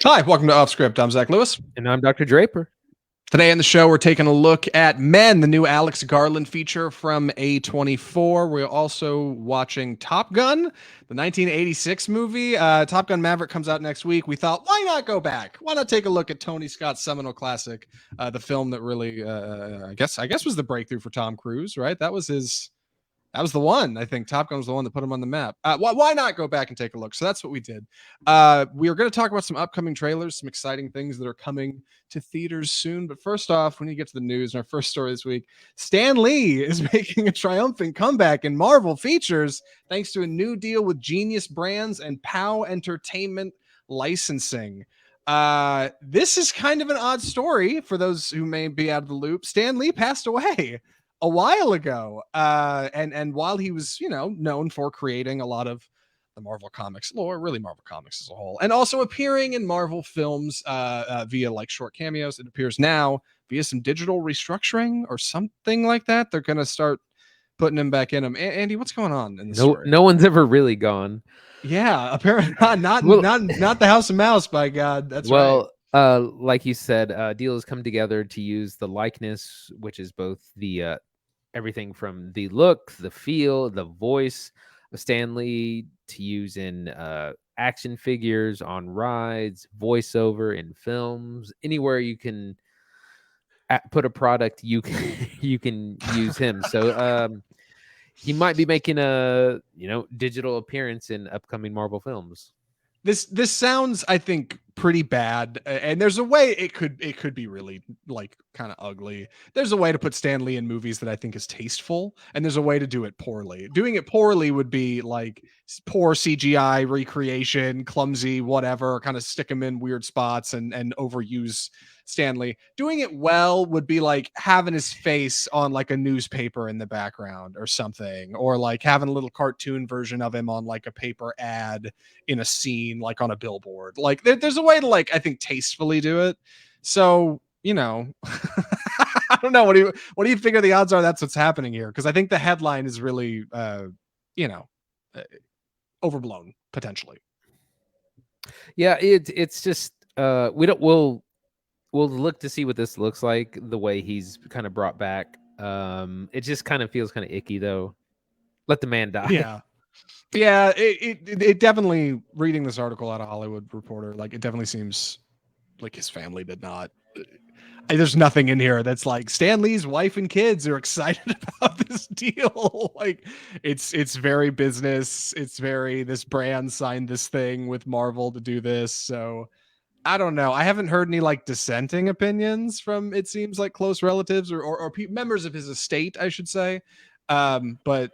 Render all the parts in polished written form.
Hi, welcome to Off Script. I'm Zach Lewis. And I'm Dr. Draper. Today on the show, we're taking a look at Men, the new Alex Garland feature from A24. We're also watching Top Gun, the 1986 movie. Top Gun Maverick comes out next week. We thought, why not go back? Why not take a look at Tony Scott's seminal classic, the film that really, I guess, was the breakthrough for Tom Cruise, right? That was the one. I think Top Gun was the one that put him on the map. Why not go back and take a look? So that's what we did. We are going to talk about some upcoming trailers, some exciting things that are coming to theaters soon. But first off, we need to get to the news. And our first story this week, Stan Lee is making a triumphant comeback in Marvel features thanks to a new deal with Genius Brands and POW Entertainment Licensing. This is kind of an odd story for those who may be out of the loop. Stan Lee passed away a while ago, and while he was, known for creating a lot of the Marvel Comics lore, really Marvel Comics as a whole, and also appearing in Marvel films via like short cameos, it appears now via some digital restructuring or something like that. They're gonna start putting him back in them. Andy, what's going on in this story? No one's ever really gone. Yeah, apparently not the House of Mouse. By God, that's right. Like you said, deal has come together to use the likeness, which is both the everything from the look, the feel, the voice of Stan Lee, to use in action figures, on rides, voiceover in films, anywhere you can put a product, you can use him. So he might be making a digital appearance in upcoming Marvel films. This sounds, I think, pretty bad, and there's a way it could be really like kind of ugly. There's a way to put Stan Lee in movies that I think is tasteful, and there's a way to do it poorly. Doing it poorly would be like poor CGI recreation, clumsy, whatever, kind of stick him in weird spots and overuse Stan Lee. Doing it well would be like having his face on like a newspaper in the background or something, or like having a little cartoon version of him on like a paper ad in a scene, like on a billboard. Like there's a way to, like, I think, tastefully do it. So, I don't know. What do you figure the odds are that's what's happening here? Because I think the headline is really, overblown potentially. Yeah, it's just we'll look to see what this looks like. The way he's kind of brought back, it just kind of feels kind of icky though. Let the man die. Yeah, it definitely, reading this article out of Hollywood Reporter, like, it definitely seems like his family did not. There's nothing in here that's like Stan Lee's wife and kids are excited about this deal. Like, it's very business. It's very, this brand signed this thing with Marvel to do this. So I don't know. I haven't heard any like dissenting opinions from, it seems like, close relatives or members of his estate, I should say. But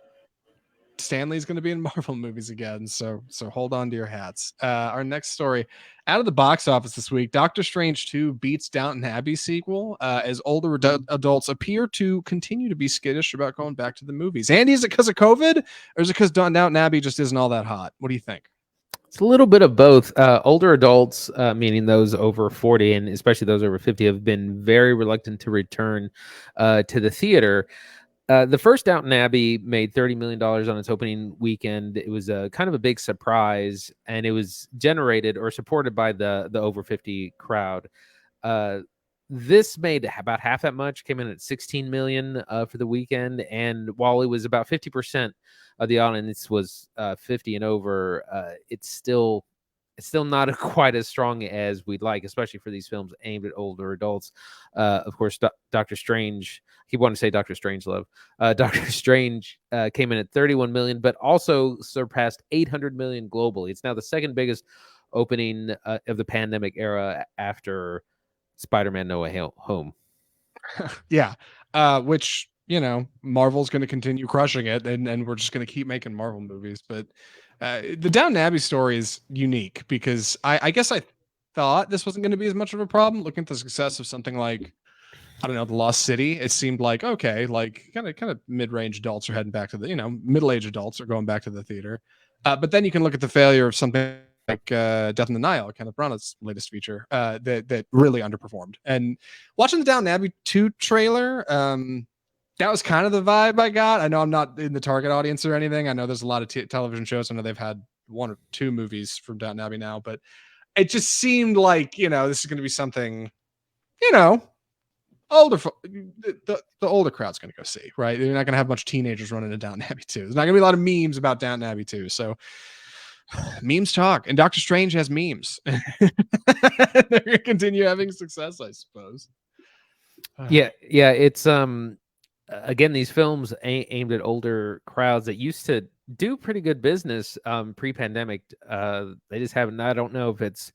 Stan Lee's going to be in Marvel movies again, so hold on to your hats. Our next story, out of the box office this week, Doctor Strange 2 beats Downton Abbey sequel as older adults appear to continue to be skittish about going back to the movies. Andy, is it because of COVID, or is it because Downton Abbey just isn't all that hot? What do you think? It's a little bit of both. Older adults, meaning those over 40 and especially those over 50, have been very reluctant to return to the theater. The first Downton Abbey made $30 million on its opening weekend. It was a kind of a big surprise, and it was generated or supported by the over 50 crowd. This made about half that much, came in at 16 million for the weekend. And while it was about 50% of the audience was 50 and over, it's still not quite as strong as we'd like, especially for these films aimed at older adults. Of course, Doctor Strange, he wanted to say Doctor Strangelove. Doctor Strange came in at 31 million, but also surpassed 800 million globally. It's now the second biggest opening of the pandemic era after Spider-Man No Way Home. Yeah, which, Marvel's going to continue crushing it, and we're just going to keep making Marvel movies. But the Downton Abbey story is unique because I guess I thought this wasn't going to be as much of a problem. Looking at the success of something like, I don't know, The Lost City, it seemed like, okay, like kind of mid-range adults are heading back to the, middle-aged adults are going back to the theater. But then you can look at the failure of something like Death in the Nile, Kenneth Branagh's latest feature, that really underperformed. And watching the Downton Abbey 2 trailer, that was kind of the vibe I got. I know I'm not in the target audience or anything. I know there's a lot of television shows. I know they've had 1 or 2 movies from Downton Abbey now, but it just seemed like, this is going to be something, you know, older, the older crowd's going to go see, right? They're not going to have much teenagers running to Downton Abbey 2. There's not going to be a lot of memes about Downton Abbey 2. So memes talk, and Doctor Strange has memes. They're going to continue having success, I suppose. Yeah. It's again, these films aimed at older crowds that used to do pretty good business pre-pandemic. They just haven't. I don't know if it's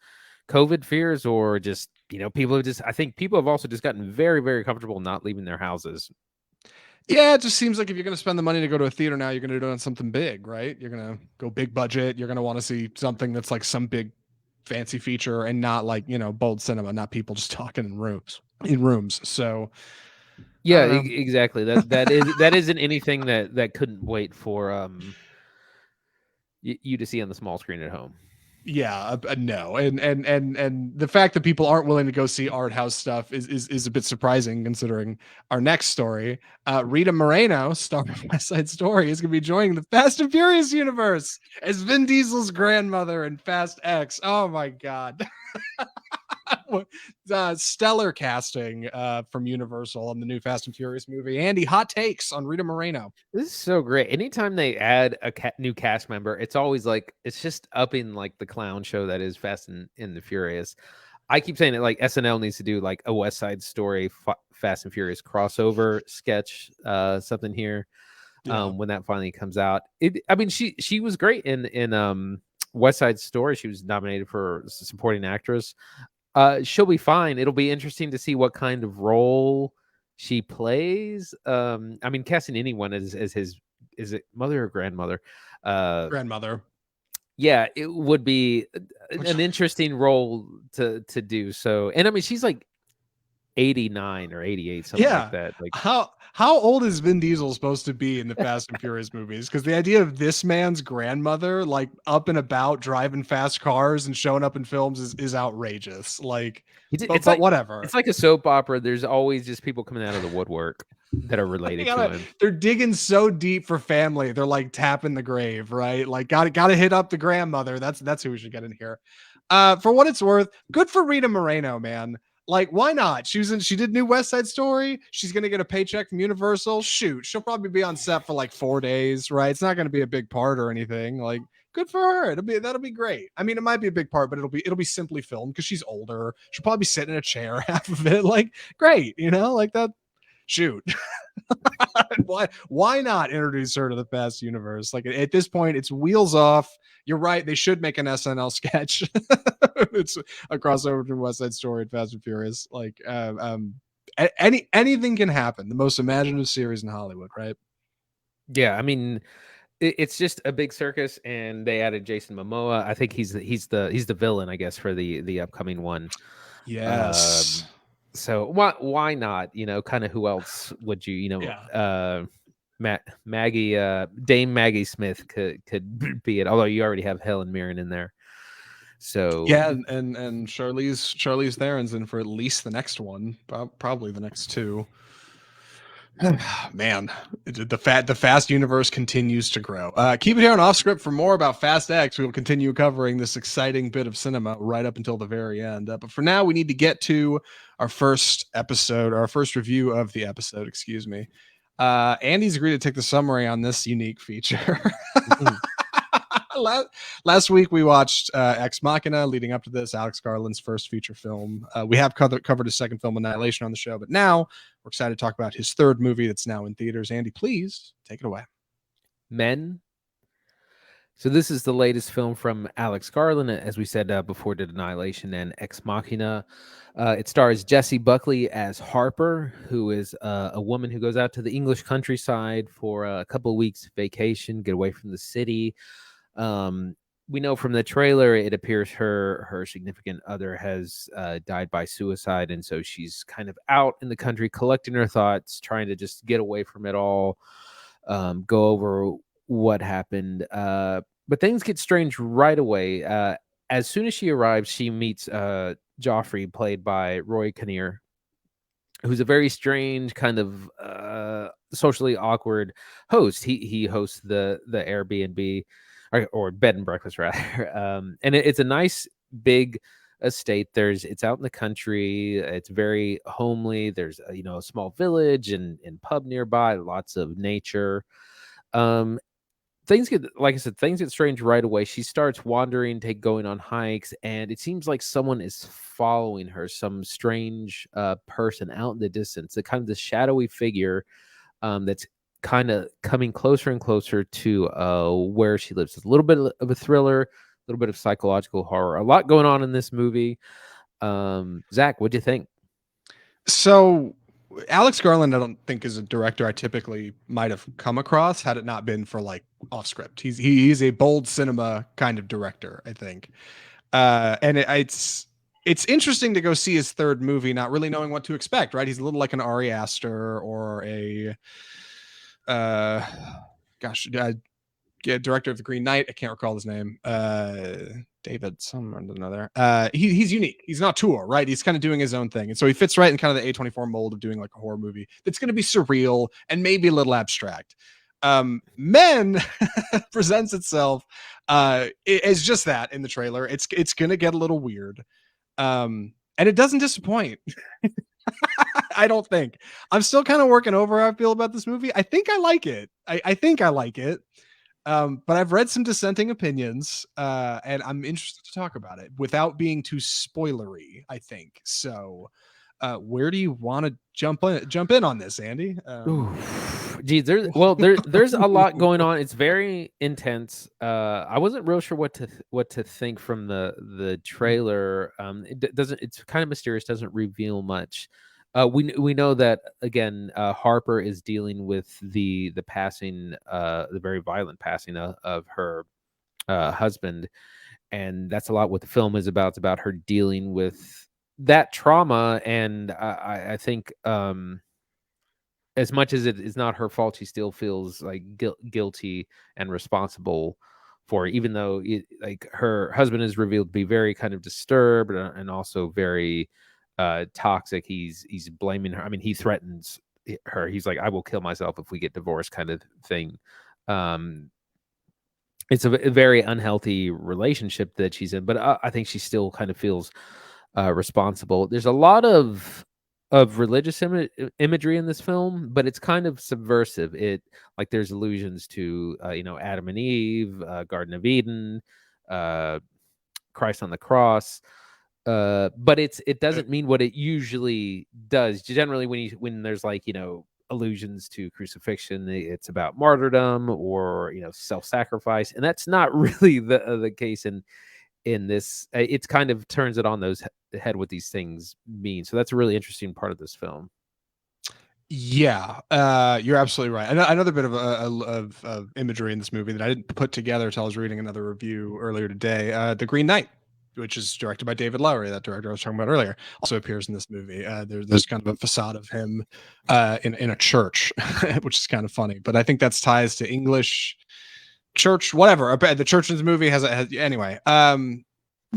COVID fears or just people have just. I think people have also just gotten very, very comfortable not leaving their houses. Yeah, it just seems like if you're going to spend the money to go to a theater now, you're going to do it on something big, right? You're going to go big budget. You're going to want to see something that's like some big fancy feature and not like, bold cinema, not people just talking in rooms. So yeah, exactly. That isn't anything that couldn't wait for you to see on the small screen at home. Yeah, no, and the fact that people aren't willing to go see art house stuff is a bit surprising considering our next story. Rita Moreno, star of West Side Story, is going to be joining the Fast and Furious universe as Vin Diesel's grandmother in Fast X. Oh my god. Stellar casting from Universal on the new Fast and Furious movie. Andy, hot takes on Rita Moreno. This is so great. Anytime they add a new cast member, it's always like it's just upping like the clown show that is Fast and the Furious. I keep saying it like SNL needs to do like a West Side Story Fast and Furious crossover sketch, something here. When that finally comes out, she was great in West Side Story. She was nominated for supporting actress. She'll be fine. It'll be interesting to see what kind of role she plays. Casting anyone as his, is it mother or grandmother? Grandmother. Yeah, it would be an interesting role to do. So, and she's like 89 or 88, something like that. Like how old is Vin Diesel supposed to be in the Fast and Furious movies? Because the idea of this man's grandmother, like up and about driving fast cars and showing up in films is outrageous. Like, it's like whatever. It's like a soap opera. There's always just people coming out of the woodwork that are related to him. They're digging so deep for family. They're like tapping the grave, right? Like gotta hit up the grandmother. That's who we should get in here. For what it's worth, good for Rita Moreno, man. Like, why not? She did new West Side Story. She's gonna get a paycheck from Universal. Shoot, she'll probably be on set for like 4 days, right? It's not gonna be a big part or anything. Like, good for her. That'll be great. I mean, it might be a big part, but it'll be simply filmed because she's older. She'll probably be sitting in a chair half of it. Like, great, like that. Shoot. Why not introduce her to the Fast universe? Like at this point, it's wheels off. You're right. They should make an SNL sketch. It's a crossover between West Side Story and Fast and Furious. Like anything can happen. The most imaginative series in Hollywood, right? Yeah, it's just a big circus, and they added Jason Momoa. I think he's the villain, I guess, for the upcoming one. Yes. So why not? Kind of who else would you? Dame Maggie Smith could be it. Although you already have Helen Mirren in there. So yeah, and Charlize Theron's in for at least the next one, probably the next two. Man, the Fast universe continues to grow. Keep it here on Off Script for more about Fast X. We will continue covering this exciting bit of cinema right up until the very end. But for now, we need to get to our first review of the episode. Excuse me. Andy's agreed to take the summary on this unique feature. Last week we watched Ex Machina. Leading up to this, Alex Garland's first feature film. We have covered his second film, Annihilation, on the show, but now we're excited to talk about his third movie that's now in theaters. Andy, please take it away. Men. So this is the latest film from Alex Garland, as we said before, did Annihilation and Ex Machina. It stars Jessie Buckley as Harper, who is a woman who goes out to the English countryside for a couple of weeks vacation, get away from the city. We know from the trailer, it appears her significant other has died by suicide. And so she's kind of out in the country collecting her thoughts, trying to just get away from it all, go over what happened. But things get strange right away. As soon as she arrives, she meets Joffrey, played by Rory Kinnear, who's a very strange kind of socially awkward host. He hosts the Airbnb or bed and breakfast rather, and it's a nice big estate. It's out in the country. It's very homely. There's a small village and pub nearby, lots of nature. Um, things get, like I said, things get strange right away. She starts wandering, going on hikes, and it seems like someone is following her, some strange person out in the distance, the shadowy figure that's kind of coming closer and closer to where she lives. It's a little bit of a thriller, a little bit of psychological horror, a lot going on in this movie. Zach, what'd you think? So Alex Garland, I don't think is a director I typically might have come across had it not been for like off script. He's a bold cinema kind of director, I think. And it's interesting to go see his third movie, not really knowing what to expect, right? He's a little like an Ari Aster or a director of the Green Knight. I can't recall his name. David, some or another. He's unique. He's not Tour, right? He's kind of doing his own thing. And so he fits right in kind of the A24 mold of doing like a horror movie that's going to be surreal and maybe a little abstract. Men presents itself as just that in the trailer. It's going to get a little weird. And it doesn't disappoint. I don't think. I'm still kind of working over how I feel about this movie. I think I like it. I think I like it. But I've read some dissenting opinions, and I'm interested to talk about it without being too spoilery, I think. So, where do you want to jump in on this, Andy? Geez, there's a lot going on. It's very intense. I wasn't real sure what to think from the trailer. It's kind of mysterious, doesn't reveal much. We know that again. Harper is dealing with the passing, the very violent passing of her husband, and that's a lot what the film is about. It's about her dealing with that trauma, and I think as much as it is not her fault, she still feels like guilty and responsible for it, even though like her husband is revealed to be very kind of disturbed and also very toxic. He's blaming her. I mean, he threatens her. He's like, I will kill myself if we get divorced, kind of thing. It's a very unhealthy relationship that she's in, but I think she still kind of feels responsible. There's a lot of religious imagery in this film, but it's kind of subversive. It like there's allusions to Adam and Eve, Garden of Eden, Christ on the cross. But it doesn't mean what it usually does. Generally, when there's like allusions to crucifixion, it's about martyrdom or self-sacrifice, and that's not really the case in this. It's kind of turns it on those head what these things mean. So that's a really interesting part of this film. Yeah, you're absolutely right. Another bit of imagery in this movie that I didn't put together until I was reading another review earlier today. The Green Knight, which is directed by David Lowery, that director I was talking about earlier, also appears in this movie. There's kind of a facade of him in a church, which is kind of funny. But I think that's ties to English church, whatever. The church in this movie has anyway.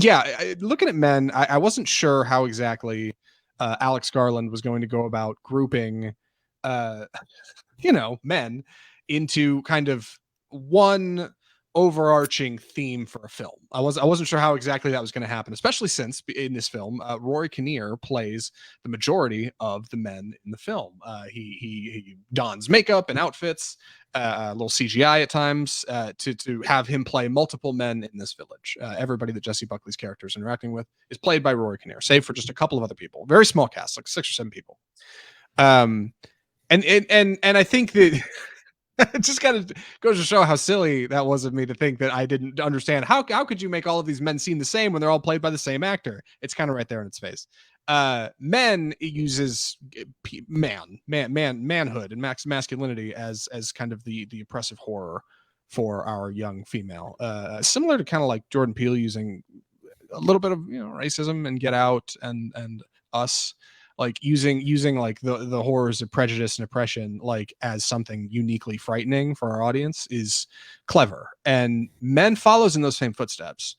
Yeah, looking at Men, I wasn't sure how exactly Alex Garland was going to go about grouping, men into kind of one overarching theme for a film. I wasn't sure how exactly that was going to happen, especially since in this film, Rory Kinnear plays the majority of the men in the film. He dons makeup and outfits, a little CGI at times, to have him play multiple men in this village. Everybody that Jessie Buckley's character is interacting with is played by Rory Kinnear, save for just a couple of other people. Very small cast, like 6 or 7 people. And I think that it just kind of goes to show how silly that was of me to think that I didn't understand how could you make all of these men seem the same when they're all played by the same actor. It's kind of right there in its face. Men, it uses manhood and masculinity as kind of the oppressive horror for our young female, similar to kind of like Jordan Peele using a little bit of racism and Get Out and Us, like using like the horrors of prejudice and oppression like as something uniquely frightening for our audience is clever. And Men follows in those same footsteps,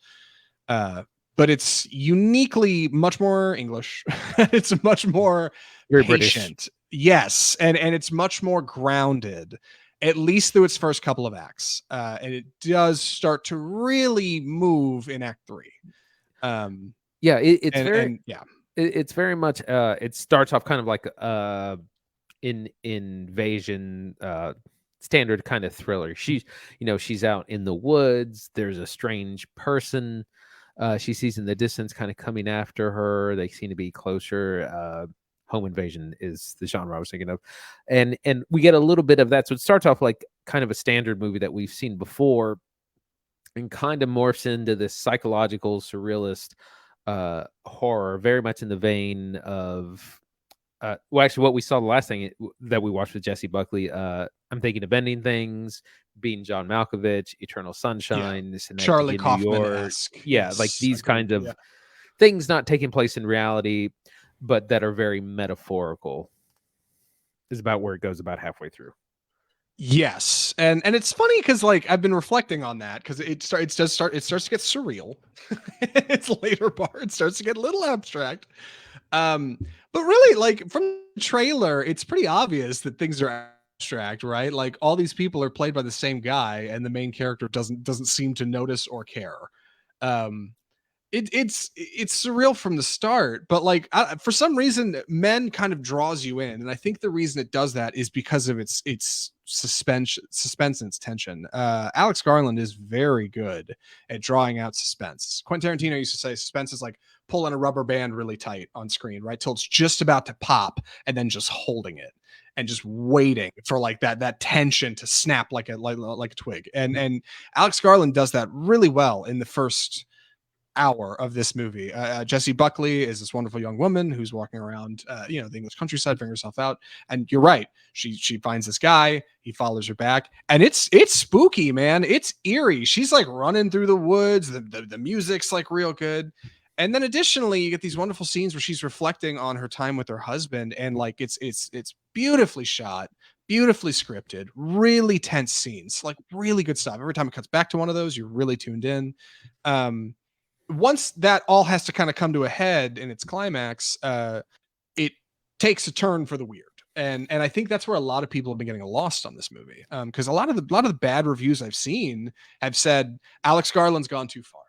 but it's uniquely much more English. It's much more Very patient. British. Yes, and it's much more grounded, at least through its first couple of acts, and it does start to really move in Act 3. Yeah, it's very And yeah, it's very much it starts off kind of like invasion standard kind of thriller. She's out in the woods, there's a strange person she sees in the distance kind of coming after her. They seem to be closer. Home invasion is the genre I was thinking of. And we get a little bit of that. So it starts off like kind of a standard movie that we've seen before and kind of morphs into this psychological surrealist horror, very much in the vein of well, actually, what we saw the last thing that we watched with Jessie Buckley, I'm Thinking of Ending Things, Being John Malkovich, Eternal yeah, Sunshine, Synecdoche Charlie in New York. Kaufman-esque. Yeah, like Yes, these agreed. kind of Yeah. things not taking place in reality, but that are very metaphorical. Is about where it goes about halfway through. Yes, and it's funny because like I've been reflecting on that because it starts to get surreal. Its later part it starts to get a little abstract. Um, but really, like from the trailer, it's pretty obvious that things are abstract, right? Like all these people are played by the same guy, and the main character doesn't seem to notice or care. Um, it's surreal from the start, but like for some reason, Men kind of draws you in, and I think the reason it does that is because of its suspense and its tension. Alex Garland is very good at drawing out suspense. Quentin Tarantino used to say suspense is like pulling a rubber band really tight on screen, right, till it's just about to pop, and then just holding it and just waiting for like that tension to snap like a twig. And Alex Garland does that really well in the first hour of this movie. Jessie Buckley is this wonderful young woman who's walking around, the English countryside, figuring herself out. And you're right, she finds this guy. He follows her back, and it's spooky, man. It's eerie. She's like running through the woods. The music's like real good. And then additionally, you get these wonderful scenes where she's reflecting on her time with her husband, and like it's beautifully shot, beautifully scripted, really tense scenes, like really good stuff. Every time it cuts back to one of those, you're really tuned in. Once that all has to kind of come to a head in its climax, it takes a turn for the weird. And I think that's where a lot of people have been getting lost on this movie. Because a lot of the bad reviews I've seen have said Alex Garland's gone too far.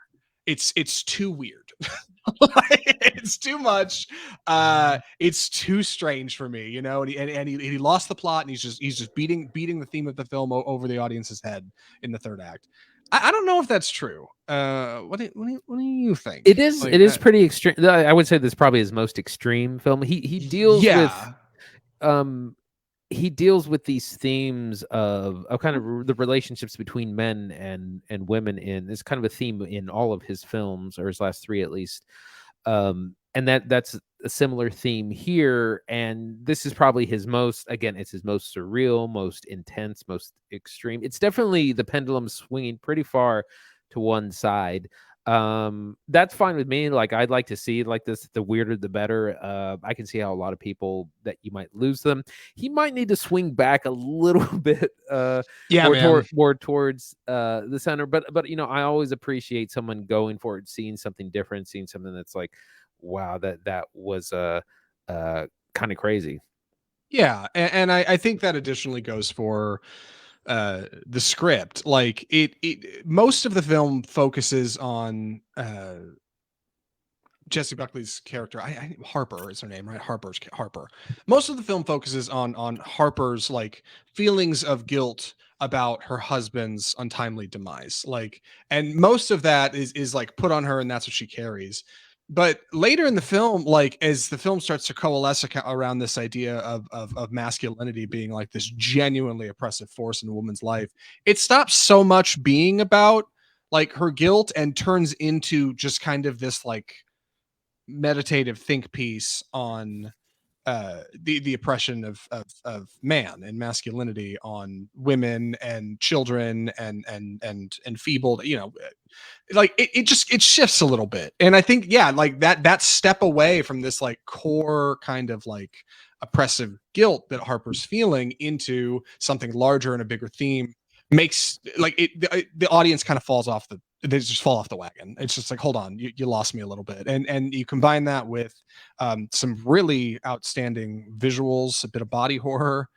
It's too weird. It's too much. It's too strange for me, and he lost the plot, and he's just beating the theme of the film over the audience's head in the third act. I don't know if that's true. What do you think? It is Like, it is pretty extreme. I would say this is probably his most extreme film. He deals with yeah, he deals with these themes of kind of the relationships between men and women. In it's kind of a theme in all of his films, or his last three at least. And that's a similar theme here. And this is probably it's his most surreal, most intense, most extreme. It's definitely the pendulum swinging pretty far to one side. That's fine with me. Like, I'd like to see like this, the weirder the better. I can see how a lot of people that you might lose them. He might need to swing back a little bit yeah, man. more towards the center, but I always appreciate someone going for it, seeing something different, seeing something that's like, wow, that was kind of crazy. Yeah, and I think that additionally goes for the script. Like it most of the film focuses on Jessie Buckley's character. Harper is her name, right? Harper. Most of the film focuses on Harper's like feelings of guilt about her husband's untimely demise. Like, and most of that is like put on her, and that's what she carries. But later in the film, like as the film starts to coalesce around this idea of masculinity being like this genuinely oppressive force in a woman's life, it stops so much being about like her guilt and turns into just kind of this like meditative think piece on the oppression of man and masculinity on women and children and enfeebled, like it shifts a little bit. And I think, yeah, like that step away from this like core kind of like oppressive guilt that Harper's feeling into something larger and a bigger theme makes like the audience kind of they just fall off the wagon. It's just like, hold on, you lost me a little bit. And you combine that with some really outstanding visuals, a bit of body horror,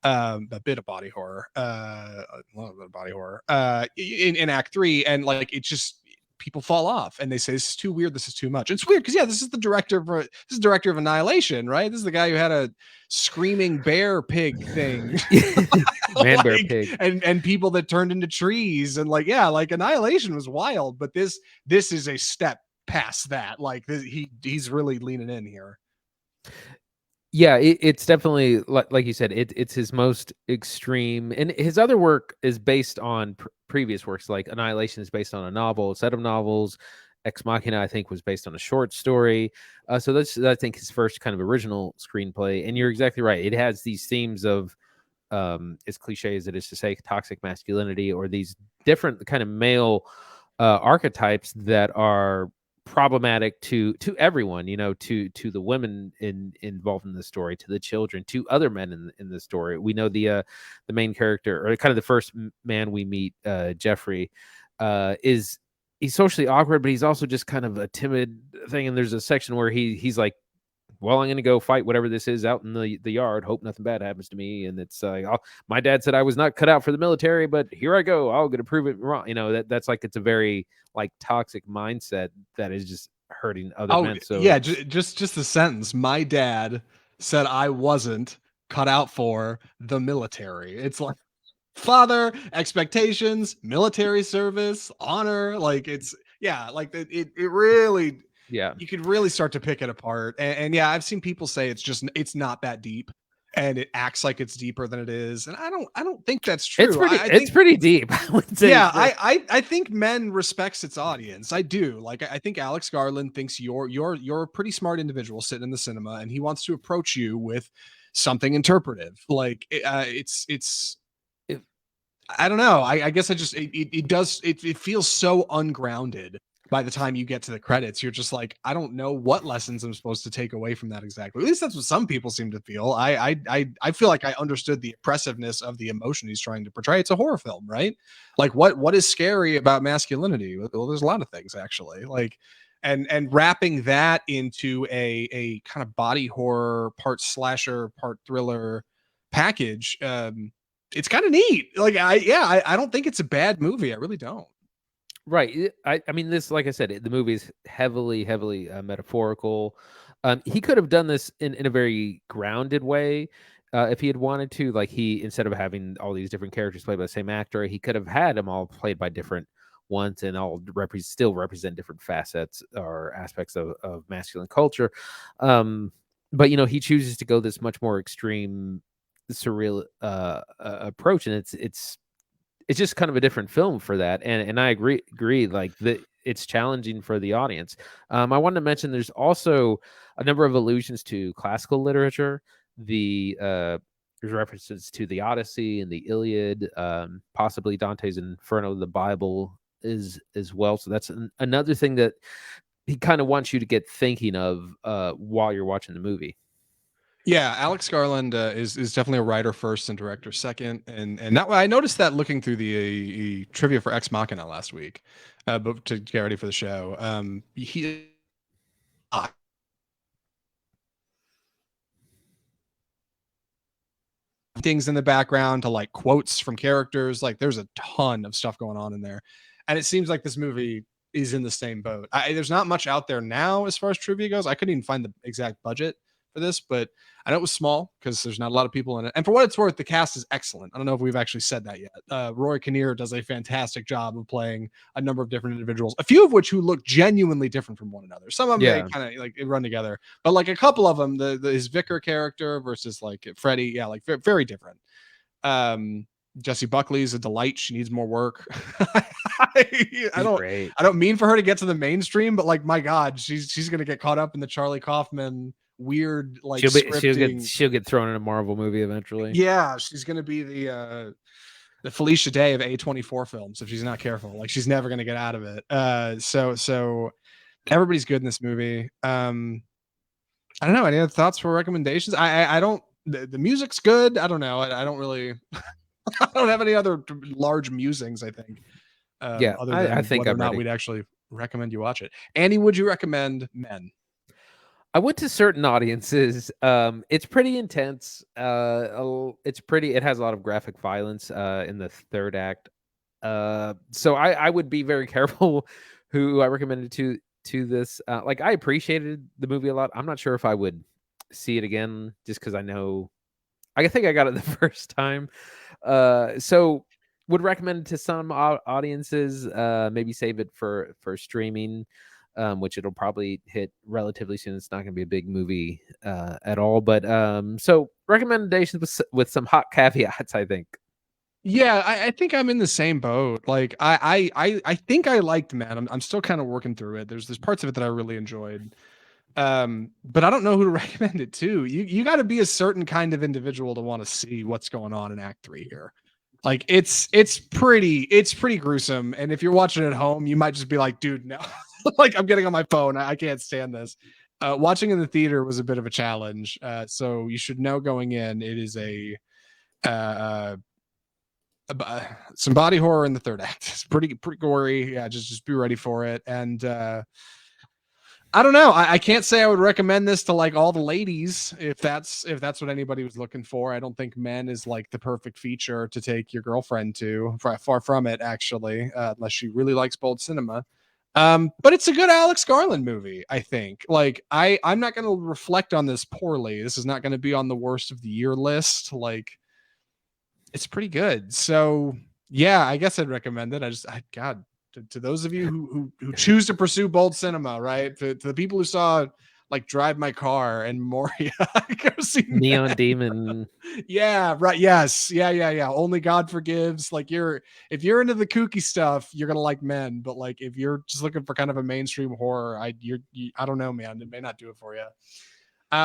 a little bit of body horror in Act 3, and like it just people fall off and they say this is too weird, this is too much. It's weird because this is the director director of Annihilation, right? This is the guy who had a screaming bear pig thing. Man, bear, pig, and people that turned into trees, and like Annihilation was wild, but this is a step past that. Like he's really leaning in here. Yeah, it's definitely like you said. It's his most extreme, and his other work is based on previous works. Like Annihilation is based on a novel, a set of novels. Ex Machina, I think, was based on a short story. So that's, I think, his first kind of original screenplay. And you're exactly right. It has these themes of, as cliche as it is to say, toxic masculinity, or these different kind of male archetypes that are problematic to everyone, to the women involved in the story, to the children, to other men in the story. We know the main character, or kind of the first man we meet, Jeffrey, he's socially awkward, but he's also just kind of a timid thing. And there's a section where he's like, well, I'm going to go fight whatever this is out in the yard. Hope nothing bad happens to me. And it's like, my dad said I was not cut out for the military, but here I go. I'm going to prove it wrong. That's like, it's a very like toxic mindset that is just hurting other men. So yeah, just the sentence. My dad said I wasn't cut out for the military. It's like, father, expectations, military service, honor. Like it's, like it really, you could really start to pick it apart. And I've seen people say it's not that deep, and it acts like it's deeper than it is. And I don't think that's true. It's pretty deep. I would say. Yeah, I think Men respects its audience. I do. Like, I think Alex Garland thinks you're a pretty smart individual sitting in the cinema, and he wants to approach you with something interpretive. Like it's I don't know. I guess it feels so ungrounded by the time you get to the credits. You're just like, I don't know what lessons I'm supposed to take away from that exactly. At least that's what some people seem to feel. I feel like I understood the oppressiveness of the emotion he's trying to portray. It's a horror film, right? Like what is scary about masculinity? Well, there's a lot of things actually. Like and wrapping that into a kind of body horror, part slasher, part thriller package. It's kind of neat. Like I don't think it's a bad movie. I really don't. Right. I mean, this, like I said, the movie is heavily metaphorical. He could have done this in a very grounded way if he had wanted to. Like, instead of having all these different characters played by the same actor, he could have had them all played by different ones and all still represent different facets or aspects of masculine culture. But he chooses to go this much more extreme, surreal approach, and it's just kind of a different film for that. And I agree like it's challenging for the audience. I wanted to mention there's also a number of allusions to classical literature. There's references to the Odyssey and the Iliad, possibly Dante's Inferno, the Bible is as well. So that's another thing that he kind of wants you to get thinking of while you're watching the movie. Yeah, Alex Garland is definitely a writer first and director second, and that I noticed that looking through the trivia for Ex Machina last week, but to get ready for the show, he things in the background to like quotes from characters. Like there's a ton of stuff going on in there, and it seems like this movie is in the same boat. There's not much out there now as far as trivia goes. I couldn't even find the exact budget for this, but I know it was small because there's not a lot of people in it. And for what it's worth, the cast is excellent. I don't know if we've actually said that yet. Rory Kinnear does a fantastic job of playing a number of different individuals, a few of which who look genuinely different from one another. Some of them they kind of like run together, but like a couple of them, his vicar character versus like Freddie, like very different. Jessie Buckley is a delight. She needs more work. I don't mean for her to get to the mainstream, but like, my God, she's gonna get caught up in the Charlie Kaufman weird, like she'll get thrown in a Marvel movie eventually. Yeah, she's gonna be the Felicia Day of A24 films if she's not careful. Like, she's never gonna get out of it. So everybody's good in this movie. I don't know. Any other thoughts for recommendations? I don't. The music's good. I don't know. I don't really. I don't have any other large musings, I think. Other than I think whether or not we'd actually recommend you watch it. Annie, would you recommend Men? I went to certain audiences. It's pretty intense. It has a lot of graphic violence in the third act. So I would be very careful who I recommended to this. Like, I appreciated the movie a lot. I'm not sure if I would see it again, just because I think I got it the first time. So would recommend it to some audiences. Maybe save it for streaming, which it'll probably hit relatively soon. It's not going to be a big movie at all, but so recommendations with some hot caveats, I think. Yeah, I think I'm in the same boat. Like I think I liked Man. I'm still kind of working through it. There's parts of it that I really enjoyed. But I don't know who to recommend it to. You got to be a certain kind of individual to want to see what's going on in Act 3 here. Like it's pretty gruesome. And if you're watching at home, you might just be like, dude, no. Like I'm getting on my phone. I can't stand this. Watching in the theater was a bit of a challenge. So you should know going in, it is uh, some body horror in the third act. It's pretty gory. Yeah, just be ready for it. And I don't know. I can't say I would recommend this to like all the ladies if that's what anybody was looking for. I don't think Men is like the perfect feature to take your girlfriend to. Far from it, actually, unless she really likes bold cinema. But it's a good Alex Garland movie, I think. Like I'm not going to reflect on this poorly. This is not going to be on the worst of the year list. Like it's pretty good. So yeah, I guess I'd recommend it. God, to those of you who choose to pursue bold cinema, right? To the people who saw like Drive My Car and Moria, go see Neon that. Demon. Yeah, right. Yes. Yeah. Only God Forgives. Like if you're into the kooky stuff, you're gonna like Men. But like if you're just looking for kind of a mainstream horror, I don't know, man. It may not do it for you.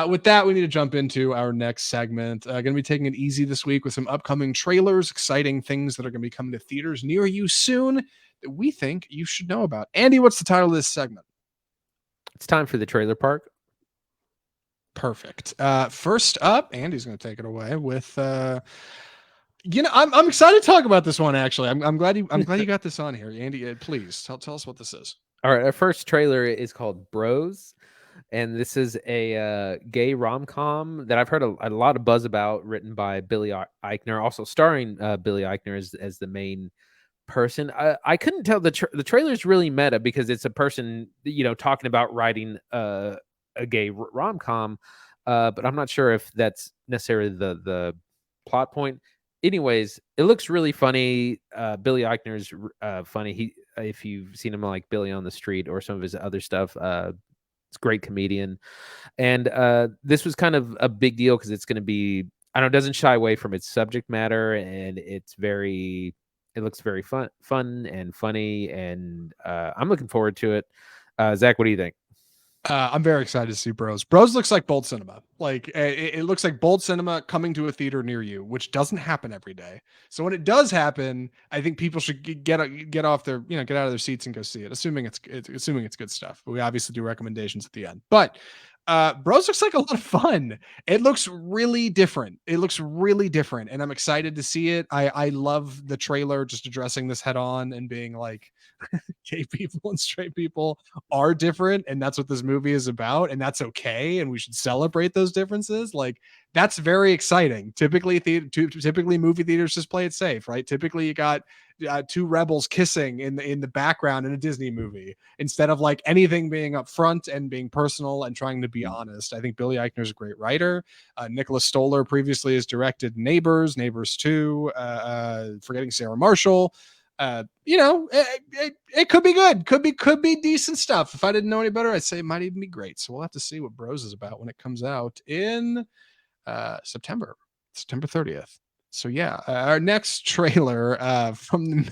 With that, we need to jump into our next segment. Going to be taking it easy this week with some upcoming trailers, exciting things that are going to be coming to theaters near you soon that we think you should know about. Andy, what's the title of this segment? It's time for the trailer park. Perfect. First up, Andy's going to take it away with. I'm excited to talk about this one. Actually, I'm glad you got this on here, Andy. Please tell us what this is. All right, our first trailer is called Bros, and this is a gay rom-com that I've heard a lot of buzz about, written by Billy Eichner, also starring Billy Eichner as the main person. I couldn't tell. The trailer's really meta because it's a person, talking about writing a gay rom-com, but I'm not sure if that's necessarily the plot point. Anyways, it looks really funny. Billy Eichner's funny. If you've seen him like Billy on the Street or some of his other stuff, it's a great comedian. And this was kind of a big deal because it's going to be, I don't know, it doesn't shy away from its subject matter, and it looks very fun and funny, and I'm looking forward to it. Zach, what do you think? I'm very excited to see Bros. Bros looks like bold cinema. Like it looks like bold cinema coming to a theater near you, which doesn't happen every day. So when it does happen, I think people should get off their, get out of their seats and go see it, assuming it's good stuff. But we obviously do recommendations at the end. But Bros looks like a lot of fun. It looks really different. And I'm excited to see it. I love the trailer just addressing this head on and being like, gay people and straight people are different, and that's what this movie is about, and that's okay, and we should celebrate those differences. Like that's very exciting. Typically movie theaters just play it safe, right? Typically you got two rebels kissing in the background in a Disney movie instead of like anything being up front and being personal and trying to be honest. I think Billy Eichner's a great writer. Nicholas Stoller previously has directed Neighbors 2, Forgetting Sarah Marshall. It could be good. Could be decent stuff. If I didn't know any better, I'd say it might even be great. So we'll have to see what Bros is about when it comes out in September 30th. So yeah, our next trailer from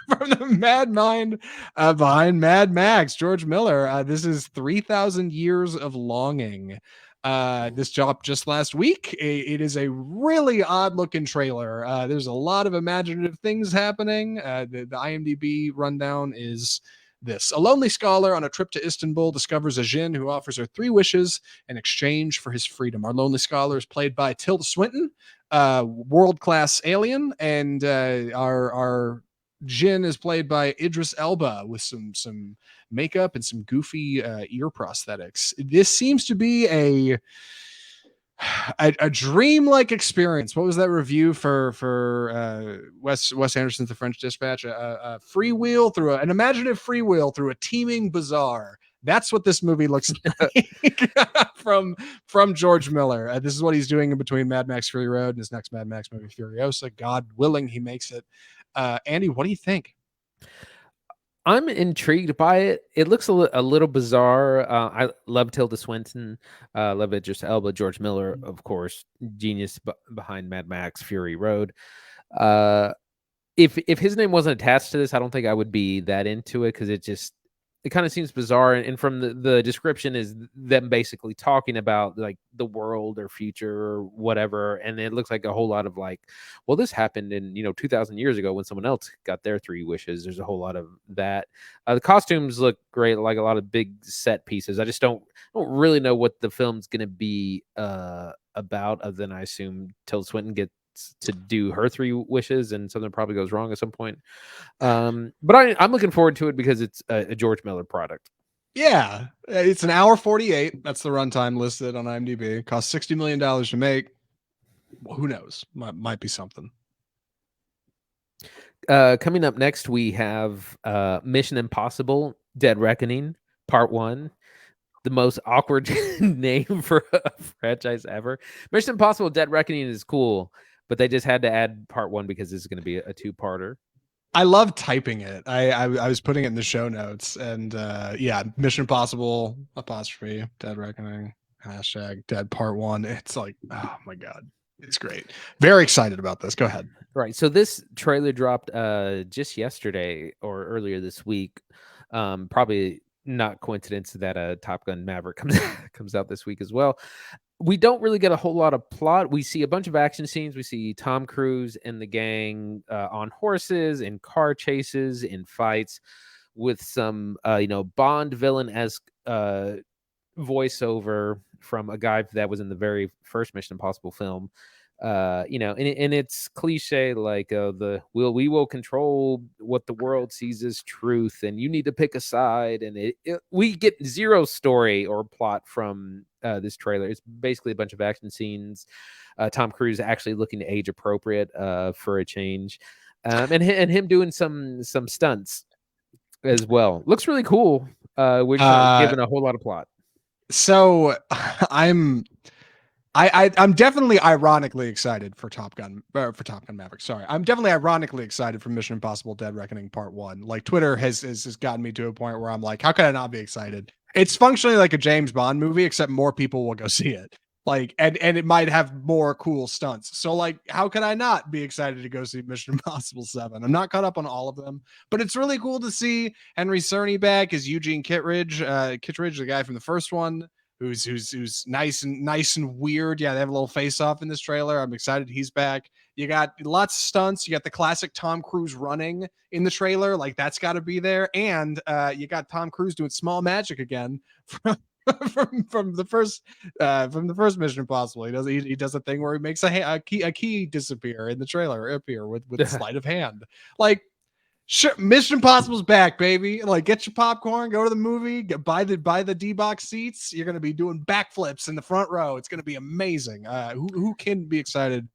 the mad mind behind Mad Max, George Miller. This is 3,000 Years of Longing. This dropped just last week. It is a really odd looking trailer. There's a lot of imaginative things happening. The IMDb rundown is this: a lonely scholar on a trip to Istanbul discovers a djinn who offers her 3 wishes in exchange for his freedom. Our lonely scholar is played by Tilda Swinton, world-class alien, and our djinn is played by Idris Elba with some makeup and some goofy ear prosthetics. This seems to be a dream-like experience. What was that review for Wes Anderson's The French Dispatch? A freewheel through an imaginative freewheel through a teeming bazaar. That's what this movie looks like from George Miller. This is what he's doing in between Mad Max Fury Road and his next Mad Max movie, Furiosa. God willing, he makes it. Andy, what do you think? I'm intrigued by it. It looks a little bizarre. I love Tilda Swinton, love Idris Elba, George Miller, of course, genius behind Mad Max Fury Road. If his name wasn't attached to this, I don't think I would be that into it because it kind of seems bizarre. And from the description is them basically talking about like the world or future or whatever. And it looks like a whole lot of like, well, this happened in, 2000 years ago when someone else got their 3 wishes. There's a whole lot of that. The costumes look great, like a lot of big set pieces. I just don't really know what the film's going to be about, other than I assume Tilda Swinton gets to do her 3 wishes and something probably goes wrong at some point. But I'm looking forward to it because it's a George Miller product. Yeah, it's an hour 48. That's the runtime listed on IMDb. It cost $60 million to make. Well, who knows? Might be something. Coming up next, we have Mission Impossible: Dead Reckoning Part 1. The most awkward name for a franchise ever. Mission Impossible: Dead Reckoning is cool, but they just had to add Part 1 because this is going to be a 2-parter. I love typing it. I was putting it in the show notes, and yeah, Mission Impossible apostrophe Dead Reckoning hashtag Dead Part 1. It's like, oh my god, it's great. Very excited about this. Go ahead. Right. So this trailer dropped just yesterday or earlier this week. Probably not coincidence that Top Gun Maverick comes out this week as well. We don't really get a whole lot of plot. We see a bunch of action scenes. We see Tom Cruise and the gang on horses, in car chases, in fights, with some Bond villain-esque voiceover from a guy that was in the very first Mission Impossible film. And it's cliche like we will control what the world sees as truth, and you need to pick a side. And we get zero story or plot from this trailer. It's basically a bunch of action scenes. Tom Cruise actually looking age appropriate for a change, and him doing some stunts as well. Looks really cool. Which given a whole lot of plot. So I'm definitely ironically excited for Top Gun Maverick. Sorry. I'm definitely ironically excited for Mission Impossible Dead Reckoning Part 1. Like Twitter has gotten me to a point where I'm like, how could I not be excited? It's functionally like a James Bond movie, except more people will go see it. Like, and it might have more cool stunts. So like, how can I not be excited to go see Mission Impossible 7? I'm not caught up on all of them, but it's really cool to see Henry Cerny back as Eugene Kittredge, the guy from the first one. Who's nice and weird. Yeah, they have a little face off in this trailer. I'm excited he's back. You got lots of stunts. You got the classic Tom Cruise running in the trailer, like that's got to be there. And you got Tom Cruise doing small magic again from the first Mission Impossible. He does a thing where he makes a key disappear in the trailer, or appear with sleight of hand. Like, sure, Mission Impossible's back, baby. Like, get your popcorn, go to the movie, buy the D-box seats. You're gonna be doing backflips in the front row. It's gonna be amazing. Who can be excited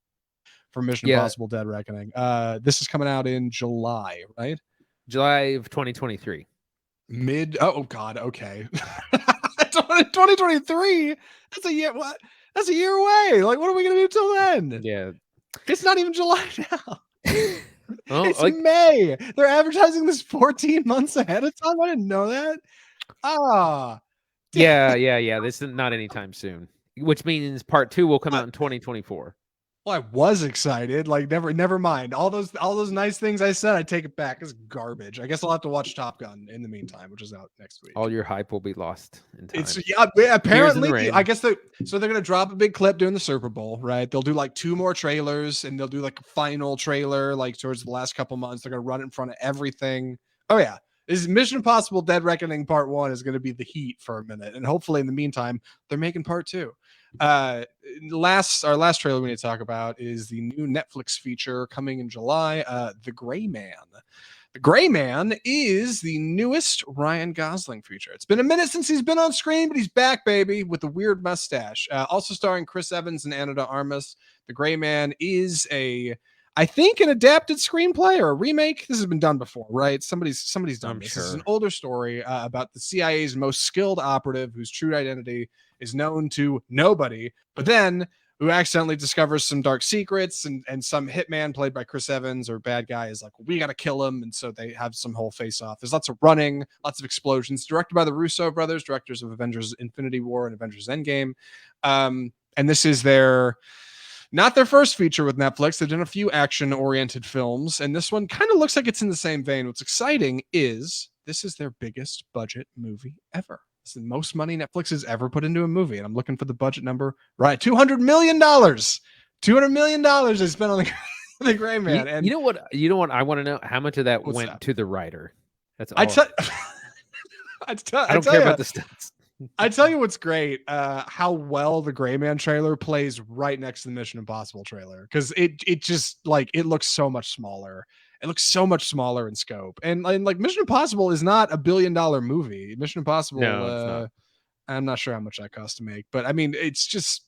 for Mission Impossible Dead Reckoning? This is coming out in July, right? July of 2023. Oh god, okay. 2023. That's a year. What? That's a year away. Like, what are we gonna do till then? Yeah, it's not even July now. Well, it's May. They're advertising this 14 months ahead of time. I didn't know that. Yeah. This is not anytime soon, which means Part 2 will come out in 2024. Well, I was excited. Like, never mind. All those nice things I said, I take it back. It's garbage. I guess I'll have to watch Top Gun in the meantime, which is out next week. All your hype will be lost in time. Apparently, I guess so they're gonna drop a big clip during the Super Bowl, right? They'll do like 2 more trailers, and they'll do like a final trailer, like towards the last couple months. They're gonna run it in front of everything. Oh yeah. This Mission Impossible Dead Reckoning Part 1 is going to be the heat for a minute. And hopefully in the meantime, they're making Part 2. Our last trailer we need to talk about is the new Netflix feature coming in July, The Gray Man. The Gray Man is the newest Ryan Gosling feature. It's been a minute since he's been on screen, but he's back, baby, with a weird mustache. Also starring Chris Evans and Ana de Armas. The Gray Man is I think, an adapted screenplay or a remake. This has been done before, right? Somebody's done I'm this. sure. This is an older story about the CIA's most skilled operative whose true identity is known to nobody, but then who accidentally discovers some dark secrets, and some hitman played by Chris Evans or bad guy is like, we got to kill him. And so they have some whole face off. There's lots of running, lots of explosions, directed by the Russo brothers, directors of Avengers Infinity War and Avengers Endgame. And this is not their first feature with Netflix. They've done a few action-oriented films, and this one kind of looks like it's in the same vein. What's exciting is this is their biggest budget movie ever. It's the most money Netflix has ever put into a movie, and I'm looking for the budget number. Right, $200 million. $200 million they spent on the Gray Man. And you know what? I want to know how much of that went to the writer. That's all. I don't care about the stunts. I tell you what's great, how well the Gray Man trailer plays right next to the Mission Impossible trailer, because it just like it looks so much smaller. It looks so much smaller in scope, and like Mission Impossible is not $1 billion movie. Mission Impossible, no, it's not. I'm not sure how much that cost to make, but I mean, it's just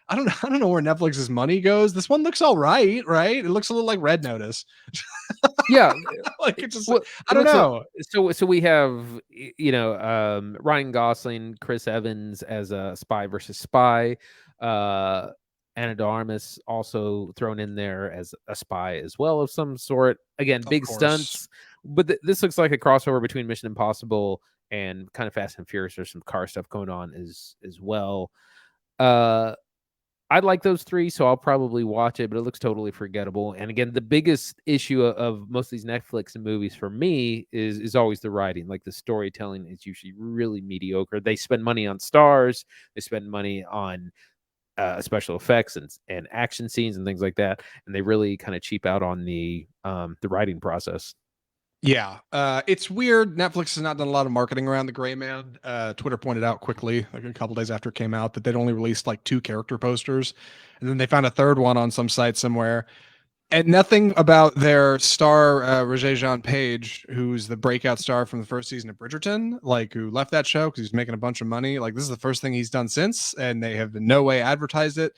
I don't know where Netflix's money goes. This one looks all right? It looks a little like Red Notice. Yeah, like it just I don't know. So we have Ryan Gosling, Chris Evans as a spy versus spy, Ana de Armas also thrown in there as a spy as well of some sort. Again, big stunts, but this looks like a crossover between Mission Impossible and kind of Fast and Furious. There's some car stuff going on as well. I like those three, so I'll probably watch it, but it looks totally forgettable. And again, the biggest issue of most of these Netflix movies for me is always the writing. Like the storytelling is usually really mediocre. They spend money on stars, they spend money on special effects and action scenes and things like that, and they really kind of cheap out on the writing process. Yeah, it's weird. Netflix has not done a lot of marketing around the Gray Man. Twitter pointed out quickly, like a couple days after it came out, that they'd only released like 2 character posters, and then they found a third one on some site somewhere, and nothing about their star Regé-Jean Page, who's the breakout star from the first season of Bridgerton, like who left that show because he's making a bunch of money. Like this is the first thing he's done since, and they have in no way advertised it.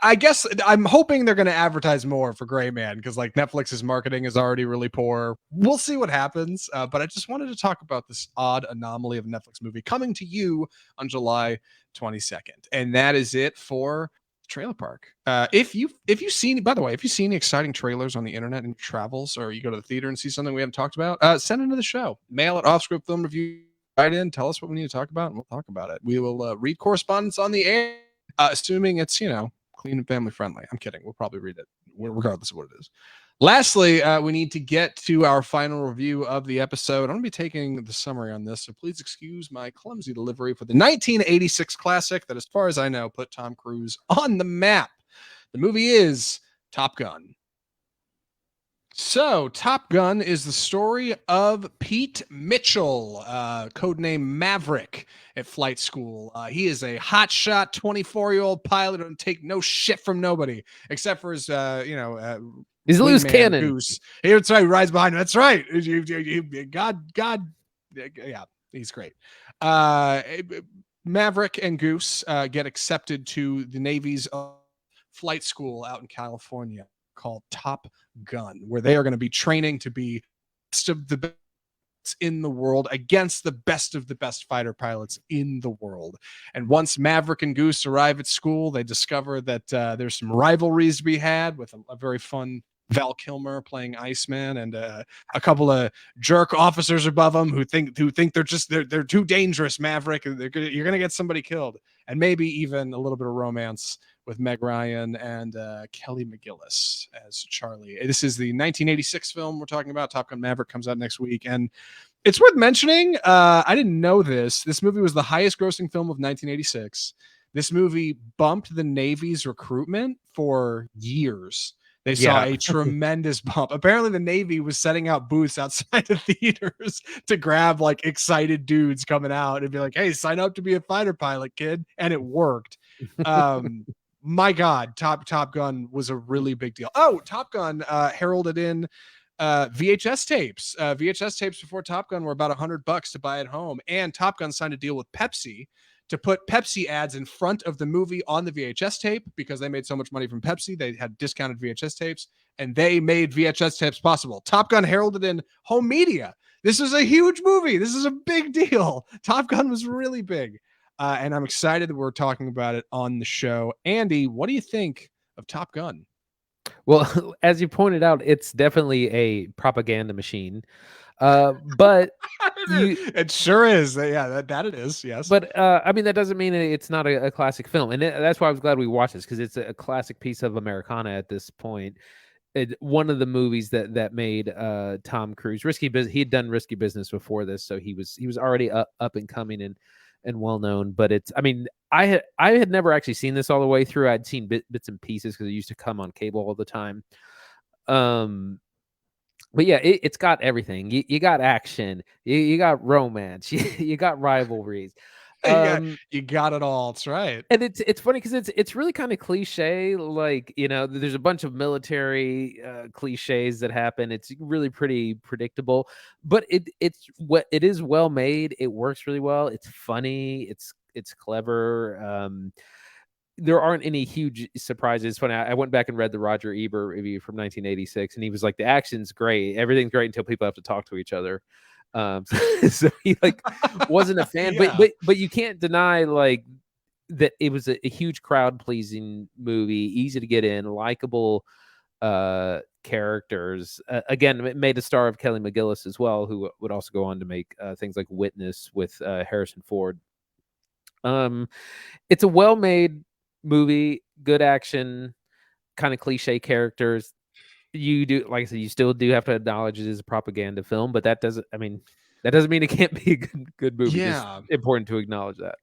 I guess I'm hoping they're going to advertise more for Gray Man because like Netflix's marketing is already really poor. We'll see what happens. But I just wanted to talk about this odd anomaly of a Netflix movie coming to you on July 22nd. And that is it for Trailer Park. If you've seen, by the way, if you see any exciting trailers on the internet and travels, or you go to the theater and see something we haven't talked about, send it to the show. Mail it, Offscript Film Review. Write in, tell us what we need to talk about, and we'll talk about it. We will read correspondence on the air, assuming it's, clean and family friendly. I'm kidding. We'll probably read it regardless of what it is. Lastly, we need to get to our final review of the episode. I'm going to be taking the summary on this, so please excuse my clumsy delivery for the 1986 classic that, as far as I know, put Tom Cruise on the map. The movie is Top Gun. So, Top Gun is the story of Pete Mitchell, codename Maverick, at flight school. He is a hotshot 24-year-old pilot who don't take no shit from nobody, except for his, he's a loose cannon. Goose. That's right, he rides behind him. That's right. God, yeah, he's great. Maverick and Goose get accepted to the Navy's flight school out in California called Top Gun, where they are going to be training to be best of the best in the world against the best fighter pilots in the world. And once Maverick and Goose arrive at school, they discover that there's some rivalries to be had with a very fun Val Kilmer playing Iceman and a couple of jerk officers above them who think they're too dangerous. Maverick, you're gonna get somebody killed, and maybe even a little bit of romance with Meg Ryan and Kelly McGillis as Charlie. This is the 1986 film we're talking about. Top Gun Maverick comes out next week, and it's worth mentioning. I didn't know this. This movie was the highest grossing film of 1986. This movie bumped the Navy's recruitment for years. They saw a tremendous bump. Apparently, the Navy was setting out booths outside the theaters to grab like excited dudes coming out and be like, "Hey, sign up to be a fighter pilot, kid," and it worked. My God, Top Gun was a really big deal. Oh, Top Gun heralded in VHS tapes. VHS tapes before Top Gun were about $100 to buy at home, and Top Gun signed a deal with Pepsi to put Pepsi ads in front of the movie on the VHS tape because they made so much money from Pepsi. They had discounted VHS tapes, and they made VHS tapes possible. Top Gun heralded in home media. This is a huge movie. This is a big deal. Top Gun was really big. And I'm excited that we're talking about it on the show. Andy, what do you think of Top Gun? Well, as you pointed out, it's definitely a propaganda machine. But it sure is. Yeah, that it is. Yes. But I mean, that doesn't mean it's not a classic film, and that's why I was glad we watched this, because it's a classic piece of Americana at this point. One of the movies that made Tom Cruise risky business. He had done Risky Business before this, so he was already up and coming and well known. But it's, I mean, I had never actually seen this all the way through. I'd seen bits and pieces because it used to come on cable all the time. But yeah, it's got everything. You got action, you got romance, you got rivalries. You got it all. That's right. And it's funny because it's really kind of cliche. Like, you know, there's a bunch of military cliches that happen. It's really pretty predictable, but it is well made. It works really well. It's funny. It's clever. There aren't any huge surprises. When I went back and read the Roger Ebert review from 1986, and he was like, the action's great, everything's great until people have to talk to each other. So he like wasn't a fan, Yeah. but you can't deny like that it was a huge crowd pleasing movie, easy to get in, likable characters. Again, it made a star of Kelly McGillis as well, who would also go on to make things like Witness with Harrison Ford. It's a well-made movie, good action, kind of cliche characters. You do, like I said, you still do have to acknowledge it is a propaganda film, but that doesn't mean it can't be a good movie. Yeah. It's important to acknowledge that.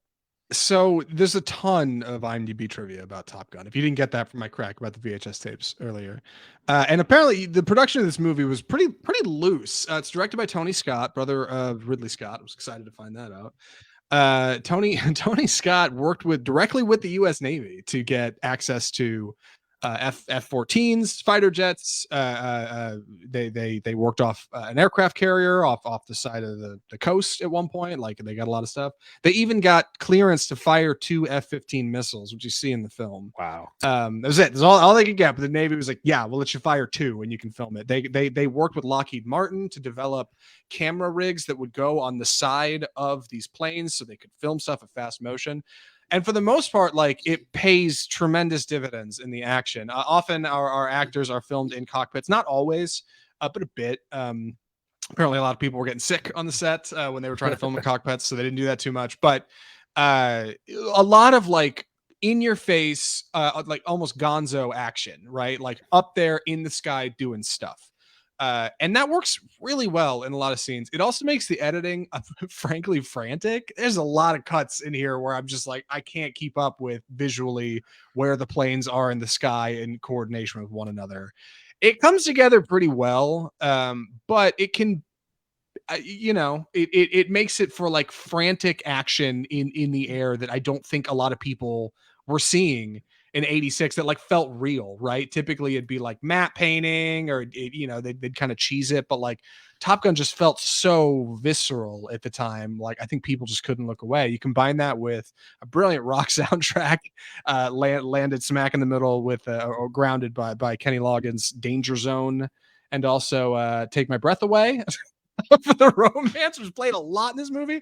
So there's a ton of IMDb trivia about Top Gun. If you didn't get that from my crack about the VHS tapes earlier, and apparently the production of this movie was pretty loose. It's directed by Tony Scott, brother of Ridley Scott. I was excited to find that out. Tony Scott worked directly with the U.S. Navy to get access to F-14s, fighter jets. They worked off an aircraft carrier off the side of the coast at one point. Like, they got a lot of stuff. They even got clearance to fire 2 F-15 missiles, which you see in the film. Wow. That was it. That's all they could get. But the Navy was like, yeah, we'll let you fire 2 and you can film it. They worked with Lockheed Martin to develop camera rigs that would go on the side of these planes so they could film stuff at fast motion. And for the most part, like, it pays tremendous dividends in the action. Often our actors are filmed in cockpits, not always, but a bit. Apparently a lot of people were getting sick on the set when they were trying to film in cockpits, so they didn't do that too much. But a lot of like in your face, like almost gonzo action, right? Like up there in the sky doing stuff. And that works really well in a lot of scenes. It also makes the editing frankly frantic. There's a lot of cuts in here where I'm just like, I can't keep up with visually where the planes are in the sky in coordination with one another. It comes together pretty well, but it can, it makes it for like frantic action in the air that I don't think a lot of people were seeing in 86 that like felt real, right? Typically it'd be like matte painting or they'd kind of cheese it, but like Top Gun just felt so visceral at the time. Like, I think people just couldn't look away. You combine that with a brilliant rock soundtrack, landed smack in the middle with or grounded by Kenny Loggins' Danger Zone, and also Take My Breath Away for the romance, was played a lot in this movie.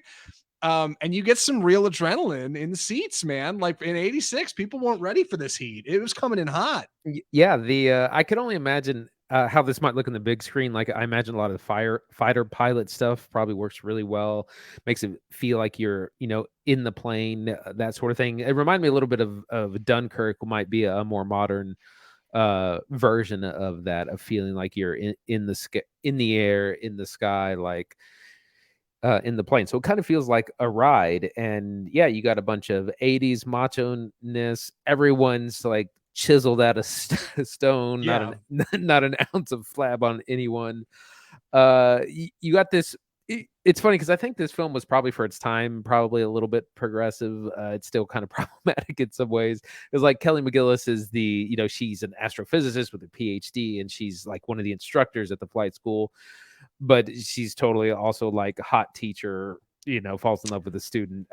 And you get some real adrenaline in the seats, man. Like in 86, people weren't ready for this heat. It was coming in hot. Yeah, I could only imagine how this might look on the big screen. Like, I imagine a lot of the fighter pilot stuff probably works really well. Makes it feel like you're, in the plane, that sort of thing. It reminded me a little bit of Dunkirk. Might be a more modern version of that, of feeling like you're in the air, in the sky, like in the plane. So it kind of feels like a ride. And yeah, you got a bunch of 80s macho-ness. Everyone's like chiseled out of stone, Yeah. not an ounce of flab on anyone. You got this It's funny because I think this film was probably for its time, probably a little bit progressive. It's still kind of problematic in some ways. It's like Kelly McGillis is she's an astrophysicist with a PhD, and she's like one of the instructors at the flight school, but she's totally also like hot teacher, falls in love with a student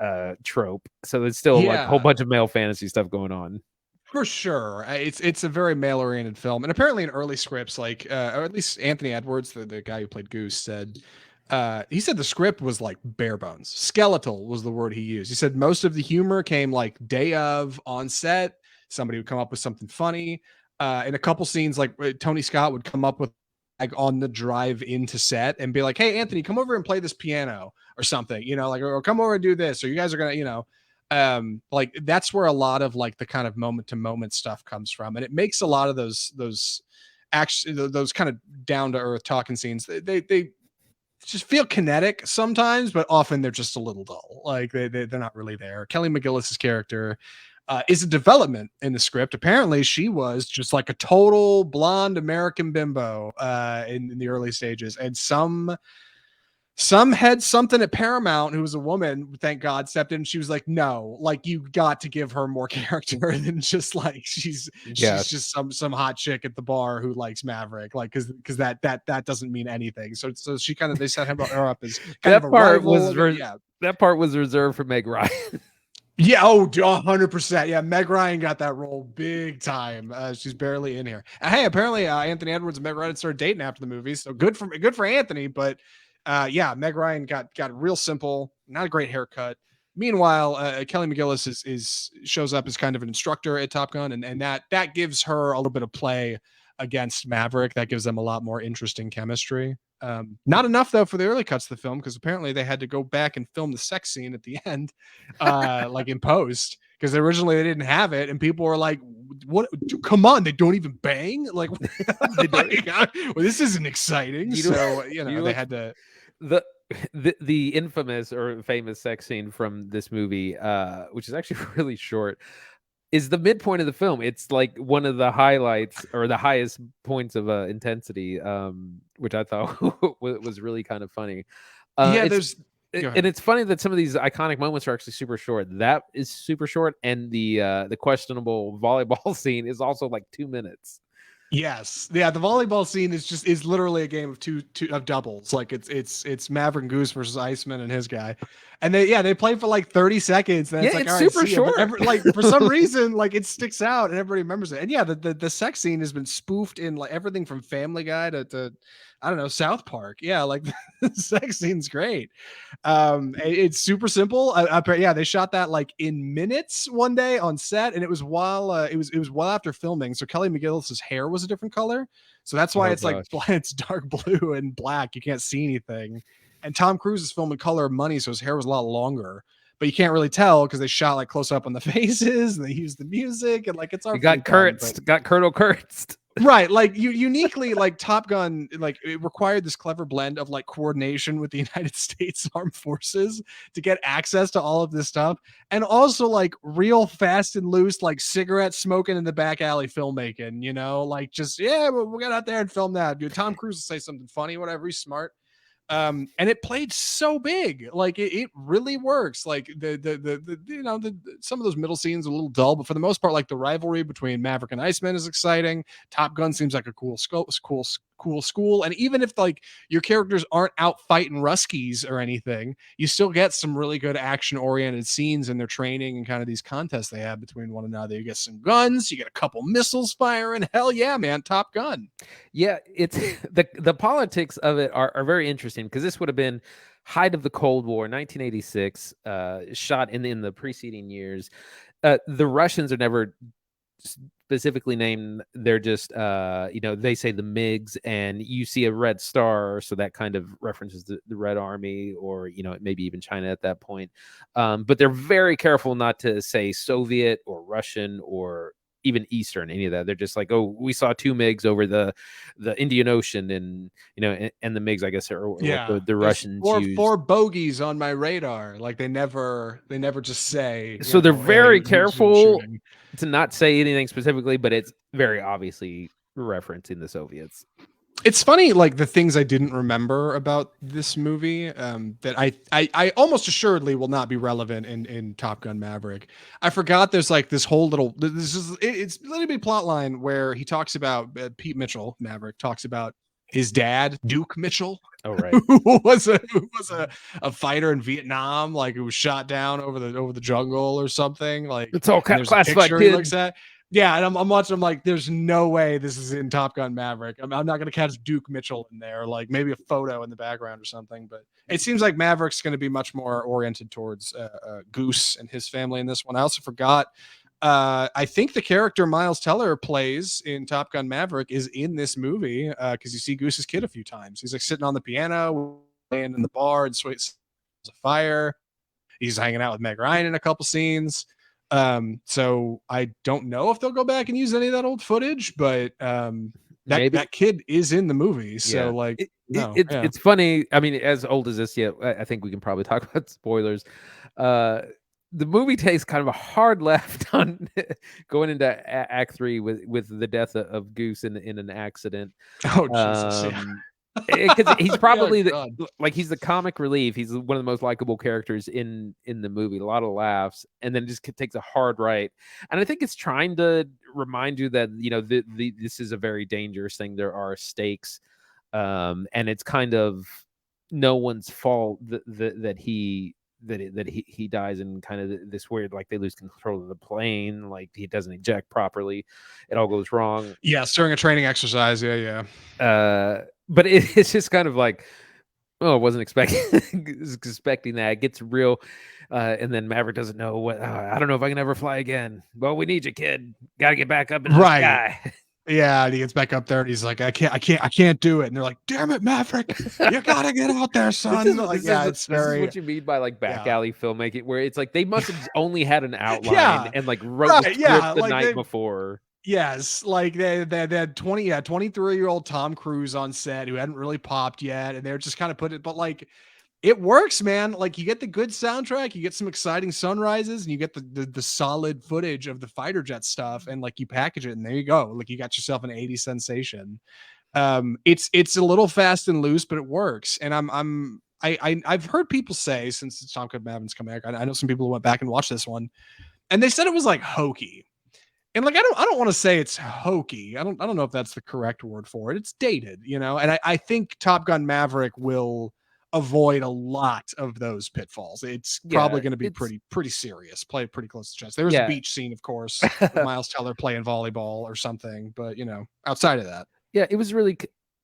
trope. So there's still like a whole Yeah. bunch of male fantasy stuff going on. For sure. It's a very male-oriented film. And apparently in early scripts, like or at least Anthony Edwards, the guy who played Goose, said he said the script was like bare bones. Skeletal was the word he used. He said most of the humor came like day of on set. Somebody would come up with something funny. In a couple scenes, like Tony Scott would come up with like on the drive into set and be like, "Hey, Anthony, come over and play this piano or something," like, or come over and do this, or you guys are gonna. Like that's where a lot of like the kind of moment to moment stuff comes from, and it makes a lot of those actually those kind of down to earth talking scenes, they just feel kinetic sometimes, but often they're just a little dull. Like they're not really there. Kelly McGillis's character is a development in the script. Apparently she was just like a total blonde American bimbo in the early stages, and some had something at Paramount who was a woman, thank God, stepped in. She was like, no, like you got to give her more character than just like she's just some hot chick at the bar who likes Maverick, like because that doesn't mean anything. So she kind of they set her up as kind of a rival. That part was reserved for Meg Ryan. Yeah, 100%. Yeah, Meg Ryan got that role big time. She's barely in here. Hey, apparently Anthony Edwards and Meg Ryan started dating after the movie, so good for Anthony. But yeah, Meg Ryan got real simple, not a great haircut. Meanwhile, Kelly McGillis is shows up as kind of an instructor at Top Gun, and that gives her a little bit of play against Maverick. That gives them a lot more interesting chemistry. Not enough though for the early cuts of the film, because apparently they had to go back and film the sex scene at the end, like in post, because originally they didn't have it, and people were like, "What? Come on, they don't even bang! Like, well, this isn't exciting." They had to. The infamous or famous sex scene from this movie, which is actually really short, is the midpoint of the film. It's like one of the highlights or the highest points of intensity, which I thought was really kind of funny. And it's funny that some of these iconic moments are actually super short. That is super short, and the questionable volleyball scene is also like 2 minutes. Yes, yeah. The volleyball scene is literally a game of two of doubles. Like it's Maverick Goose versus Iceman and his guy, and they play for like 30 seconds. And it's super short. Like for some reason, like it sticks out and everybody remembers it. And yeah, the sex scene has been spoofed in like everything from Family Guy to I don't know, South Park. Yeah, like the sex scene's great. It's super simple. They shot that like in minutes one day on set, and it was while it was well after filming. So Kelly McGillis's hair was a different color, so that's why like it's dark blue and black. You can't see anything. And Tom Cruise is filming Color of Money, so his hair was a lot longer. But you can't really tell because they shot like close up on the faces and they used the music and like it's our got Colonel Kurtz. Right, like uniquely, like Top Gun, like it required this clever blend of like coordination with the United States Armed Forces to get access to all of this stuff, and also like real fast and loose, like cigarette smoking in the back alley filmmaking. Like just we'll get out there and film that. Tom Cruise will say something funny, whatever. He's smart. And it played so big, like it really works. Like some of those middle scenes are a little dull, but for the most part, like the rivalry between Maverick and Iceman is exciting. Top Gun seems like a cool school, and even if like your characters aren't out fighting Ruskies or anything, you still get some really good action oriented scenes in their training and kind of these contests they have between one another. You get some guns, you get a couple missiles firing. Hell yeah, man, Top Gun. Yeah, it's the politics of it are very interesting, because this would have been height of the Cold War, 1986, shot in the preceding years. The Russians are never specifically named. They're just they say the MiGs, and you see a red star, so that kind of references the Red Army, or maybe even China at that point. But they're very careful not to say Soviet or Russian or even Eastern, any of that. They're just like, oh, we saw 2 MiGs over the Indian Ocean, and and the MiGs, I guess, are what the Russians use. 4 bogeys on my radar. Like they never just say. So they're very careful to not say anything specifically, but it's very obviously referencing the Soviets. It's funny, like the things I didn't remember about this movie that I almost assuredly will not be relevant in Top Gun Maverick. I forgot there's like this whole little it's a little bit plot line where he talks about Pete Mitchell, Maverick talks about his dad, Duke Mitchell, Oh, right. who was a fighter in Vietnam, like who was shot down over the jungle or something. Like, It's all and there's a classified, picture he kid. looks at. Yeah, and I'm watching. I'm like, there's no way this is in Top Gun Maverick. I'm not gonna catch Duke Mitchell in there, like maybe a photo in the background or something. But it seems like Maverick's going to be much more oriented towards Goose and his family in this one. I also forgot. I think the character Miles Teller plays in Top Gun Maverick is in this movie because you see Goose's kid a few times. He's like sitting on the piano, playing in the bar, and sweet a fire. He's hanging out with Meg Ryan in a couple scenes. So I don't know if they'll go back and use any of that old footage, but that kid is in the movie. So like, it's funny. I mean, as old as this, I think we can probably talk about spoilers. The movie takes kind of a hard left on going into Act 3 with the death of Goose in an accident. Oh Jesus! Because he's probably Oh, he's the comic relief. He's one of the most likable characters in the movie. A lot of laughs, and then just takes a hard right. And I think it's trying to remind you that this is a very dangerous thing. There are stakes, and it's kind of no one's fault that he dies in kind of this weird, like they lose control of the plane, like he doesn't eject properly, it all goes wrong. Yes, during a training exercise. Yeah. But it's just kind of like, oh, I wasn't expecting that. It gets real, and then Maverick doesn't know what. I don't know if I can ever fly again. Well, we need you, kid. Got to get back up in the sky. Yeah, and he gets back up there and he's like, I can't do it. And they're like, damn it, Maverick, you gotta get out there, son. This is what you mean by like back alley filmmaking, where it's like they must have only had an outline and like wrote the script the night before. Yes, like they had 23-year-old Tom Cruise on set who hadn't really popped yet, and they're just kind of put it, but like it works, man. Like you get the good soundtrack, you get some exciting sunrises, and you get the solid footage of the fighter jet stuff, and like you package it, and there you go. Like you got yourself an 80s sensation. It's a little fast and loose, but it works. And I've heard people say since Tom Gun Maverick's come back, I know some people who went back and watched this one, and they said it was like hokey. And like I don't want to say it's hokey. I don't know if that's the correct word for it. It's dated, and I think Top Gun Maverick will avoid a lot of those pitfalls. It's probably going to be pretty serious. Play it pretty close to chest. There was a beach scene, of course, with Miles Teller playing volleyball or something, but outside of that. Yeah, it was really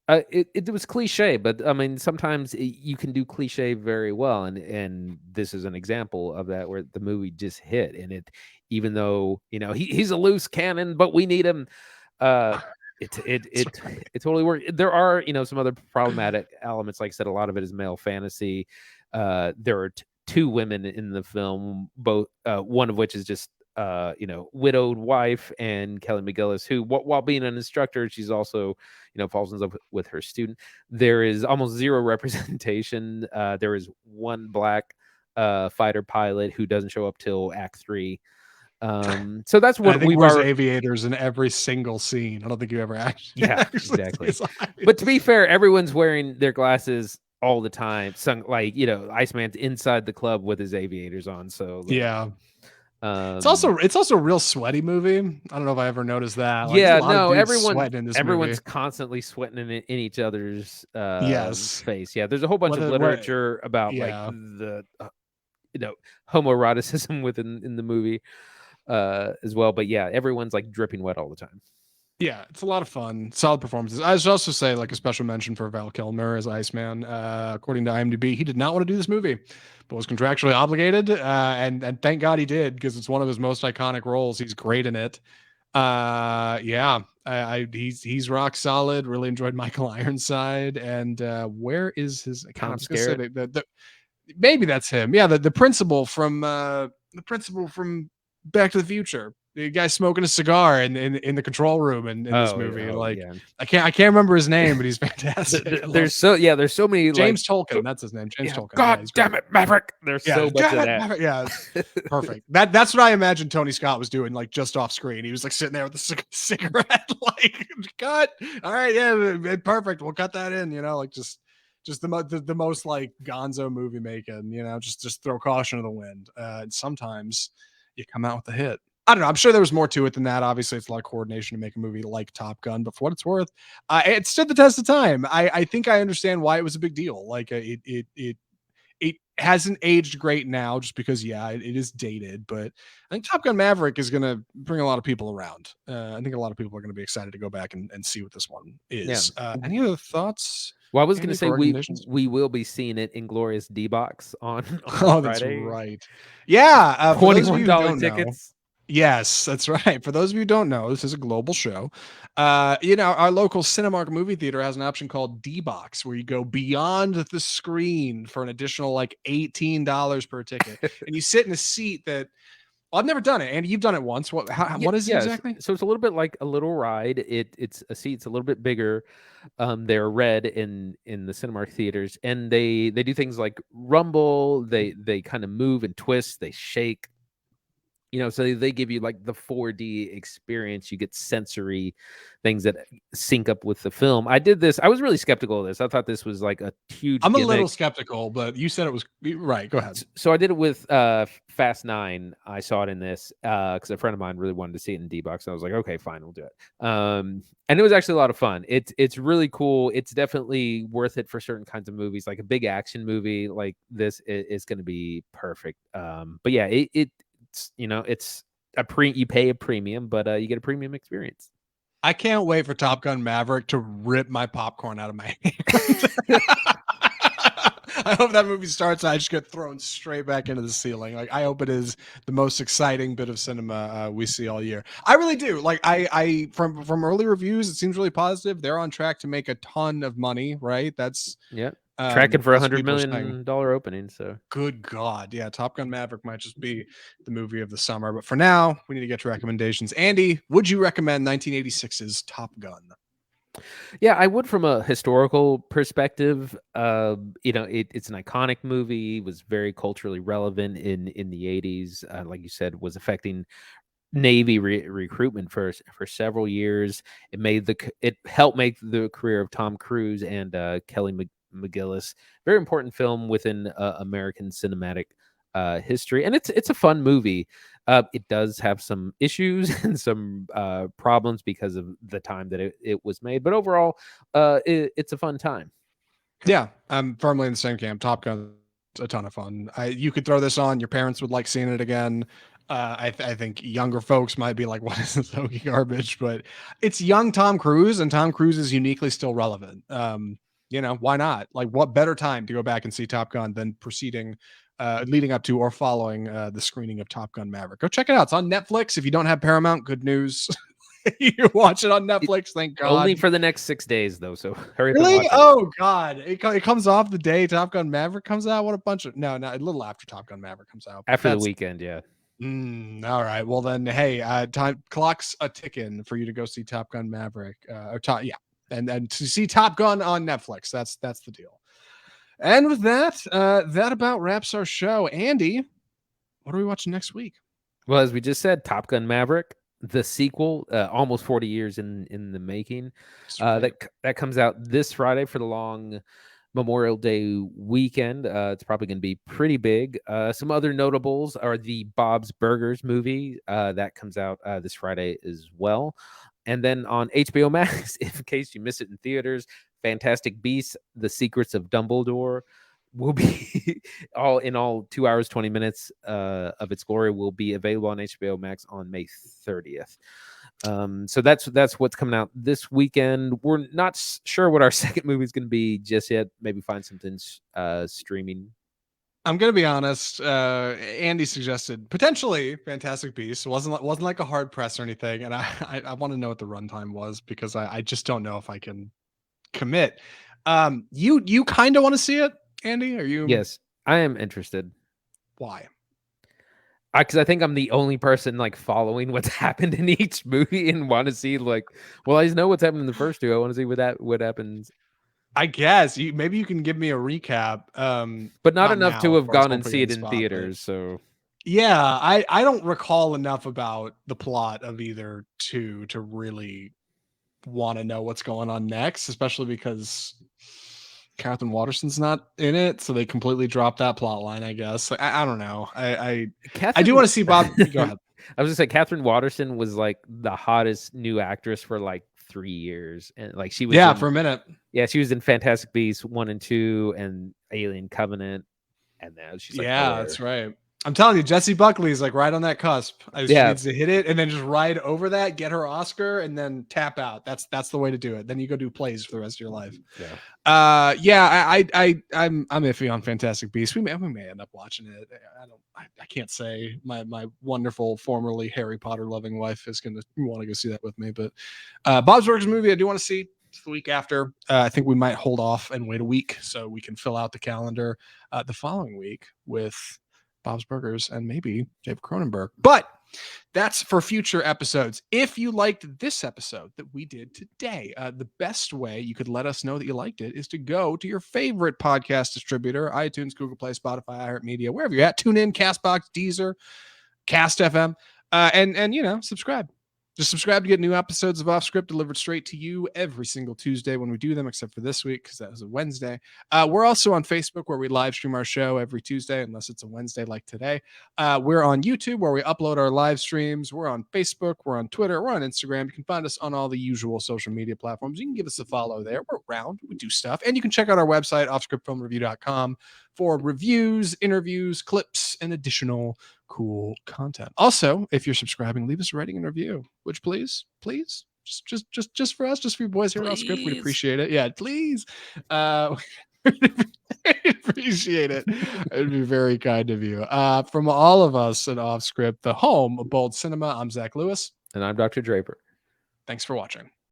it was cliche, but I mean sometimes you can do cliche very well, and this is an example of that where the movie just hit, and it, even though he's a loose cannon, but we need him. It totally worked. There are some other problematic elements. Like I said, a lot of it is male fantasy. There are two women in the film, both one of which is just widowed wife, and Kelly McGillis, who while being an instructor, she's also falls in love with her student. There is almost zero representation. There is one black fighter pilot who doesn't show up till Act 3. So that's what we've aviators in every single scene. I don't think you ever actually exactly. But to be fair, everyone's wearing their glasses all the time. Some Iceman's inside the club with his aviators on. So it's also a real sweaty movie. I don't know if I ever noticed that. Like, everyone's constantly sweating in each other's face. Yeah, there's a whole bunch of literature about like the homoeroticism within the movie as well. But yeah, everyone's like dripping wet all the time. Yeah, it's a lot of fun. Solid performances. I should also say, like, a special mention for Val Kilmer as Iceman. According to IMDb, he did not want to do this movie, but was contractually obligated. And thank God he did, because it's one of his most iconic roles. He's great in it. He's rock solid. Really enjoyed Michael Ironside. And where is his? I'm scared. Maybe that's him. Yeah, the principal from Back to the Future. the guy smoking a cigar in the control room in this movie. Like yeah. I can't remember his name, but he's fantastic. There's so many James like Tolkien, that's his name. James yeah, Tolkien. God Yeah, he's great. damn it, Maverick. There's Yeah, so much damn of it, that. Maverick. Yeah, perfect. That's what I imagined Tony Scott was doing, like just off screen. He was like sitting there with a cigarette, like cut. All right, yeah, perfect. We'll cut that in. Like just the most like gonzo movie making. Just throw caution to the wind. And sometimes you come out with a hit. I don't know. I'm sure there was more to it than that. Obviously, it's a lot of coordination to make a movie like Top Gun, but for what it's worth, it stood the test of time. I think I understand why it was a big deal. Like it hasn't aged great now just because it is dated, but I think Top Gun Maverick is going to bring a lot of people around. I think a lot of people are going to be excited to go back and see what this one is. Any other thoughts? Well, I was going to Andy, say for recommendations? we will be seeing it in Glorious D-Box on Oh, that's Friday. right. Yeah, for those of you who $21 don't know, tickets. yes, that's right. For those of you who don't know, this is a global show. Our local Cinemark movie theater has an option called D-Box, where you go beyond the screen for an additional like $18 per ticket, and you sit in a seat that I've never done it. Andy, you've done it once. What is it exactly? So it's a little bit like a little ride. It's a seat's a little bit bigger. They're red in the Cinemark theaters, and they do things like rumble. They kind of move and twist. They shake. So they give you like the 4D experience. You get sensory things that sync up with the film. I did this. I was really skeptical of this. I thought this was like a huge I'm gimmick. a little skeptical, but you said it was right. Go ahead. So I did it with Fast 9. I saw it in this because a friend of mine really wanted to see it in D-Box. I was like, okay, fine, we'll do it. And it was actually a lot of fun. It's really cool. It's definitely worth it for certain kinds of movies. Like a big action movie like this is going to be perfect. But yeah, it's you pay a premium, but you get a premium experience. I can't wait for Top Gun Maverick to rip my popcorn out of my hand. I hope that movie starts and I just get thrown straight back into the ceiling. Like I hope it is the most exciting bit of cinema we see all year. I really do. Like I from early reviews, it seems really positive. They're on track to make a ton of money, right? That's tracking for that's $100 what people are million saying. opening. So Good God. Yeah, Top Gun Maverick might just be the movie of the summer. But for now, we need to get to recommendations. Andy, would you recommend 1986's Top Gun? Yeah, I would from a historical perspective. It's an iconic movie, was very culturally relevant in the 80s. Like you said, was affecting Navy recruitment for several years. It helped make the career of Tom Cruise and Kelly McGillis. Very important film within American cinematic history, and it's a fun movie. It does have some issues and some problems because of the time that it was made, but overall, it's a fun time. Yeah, I'm firmly in the same camp. Top Gun, a ton of fun. You could throw this on. Your parents would like seeing it again. I think younger folks might be like, "What is this hokey garbage?" But it's young Tom Cruise, and Tom Cruise is uniquely still relevant. Why not? Like, what better time to go back and see Top Gun than leading up to or following the screening of Top Gun Maverick? Go check it out. It's on Netflix. If you don't have Paramount, good news. You watch it on Netflix. Thank God. Only for the next 6 days, though. So hurry up. Really? Oh God! It comes off the day Top Gun Maverick comes out. What a bunch of no, a little after Top Gun Maverick comes out. After the weekend, yeah. All right. Well then, hey, time clock's a ticking for you to go see Top Gun Maverick. And to see Top Gun on Netflix. That's the deal. And with that, that about wraps our show. Andy, what are we watching next week? Well, as we just said, Top Gun Maverick, the sequel, almost 40 years in the making. Right. That comes out this Friday for the long Memorial Day weekend. It's probably going to be pretty big. Some other notables are the Bob's Burgers movie that comes out this Friday as well. And then on HBO Max, in case you miss it in theaters, Fantastic Beasts: The Secrets of Dumbledore will be all 2 hours 20 minutes of its glory will be available on HBO Max on May 30th. So that's what's coming out this weekend. We're not sure what our second movie is going to be just yet. Maybe find something streaming. I'm gonna be honest. Andy suggested potentially Fantastic Beasts. It wasn't like a hard press or anything, and I want to know what the runtime was because I just don't know if I can commit. You kind of want to see it, Andy? Are you? Yes, I am interested. Why? because I think I'm the only person like following what's happened in each movie and want to see like, well, I know what's happened in the first two. I want to see what happens. I guess maybe you can give me a recap. But not enough now, to of have course, gone won't and put you see on it the in spot, theaters. So yeah, I don't recall enough about the plot of either two to really want to know what's going on next, especially because Catherine Waterston's not in it, so they completely dropped that plot line. I guess I don't know. I do want to see Bob. Go ahead. I was gonna say Catherine Waterston was like the hottest new actress for like 3 years, and like she was For a minute. she was in Fantastic Beasts 1 and 2 and Alien Covenant, and now she's like nowhere. That's right. I'm telling you, Jessie Buckley is like right on that cusp. She needs to hit it and then just ride over that, get her Oscar, and then tap out. That's the way to do it. Then you go do plays for the rest of your life. I'm iffy on Fantastic Beasts. We may end up watching it. I can't say my wonderful formerly Harry Potter loving wife is gonna want to go see that with me. But Bob's Burgers movie I do want to see. It's the week after. I think we might hold off and wait a week so we can fill out the calendar the following week with Bob's Burgers and maybe David Cronenberg. But that's for future episodes. If you liked this episode that we did today, the best way you could let us know that you liked it is to go to your favorite podcast distributor, iTunes, Google Play, Spotify, iHeartMedia, wherever you're at. Tune in, Castbox, Deezer, Cast FM, and subscribe. Just subscribe to get new episodes of Off Script delivered straight to you every single Tuesday when we do them, except for this week because that was a Wednesday. We're also on Facebook where we live stream our show every Tuesday, unless it's a Wednesday like today. We're on YouTube where we upload our live streams. We're on Facebook. We're on Twitter. We're on Instagram. You can find us on all the usual social media platforms. You can give us a follow there. We're around. We do stuff. And you can check out our website, offscriptfilmreview.com, for reviews, interviews, clips, and additional cool content. Also, if you're subscribing, leave us a rating and review, which please, just for us, just for you boys here at Off Script, we'd appreciate it. Yeah, please. Appreciate it. It'd be very kind of you. From all of us at Off Script, the home of bold cinema, I'm Zach Lewis. And I'm Dr. Draper. Thanks for watching.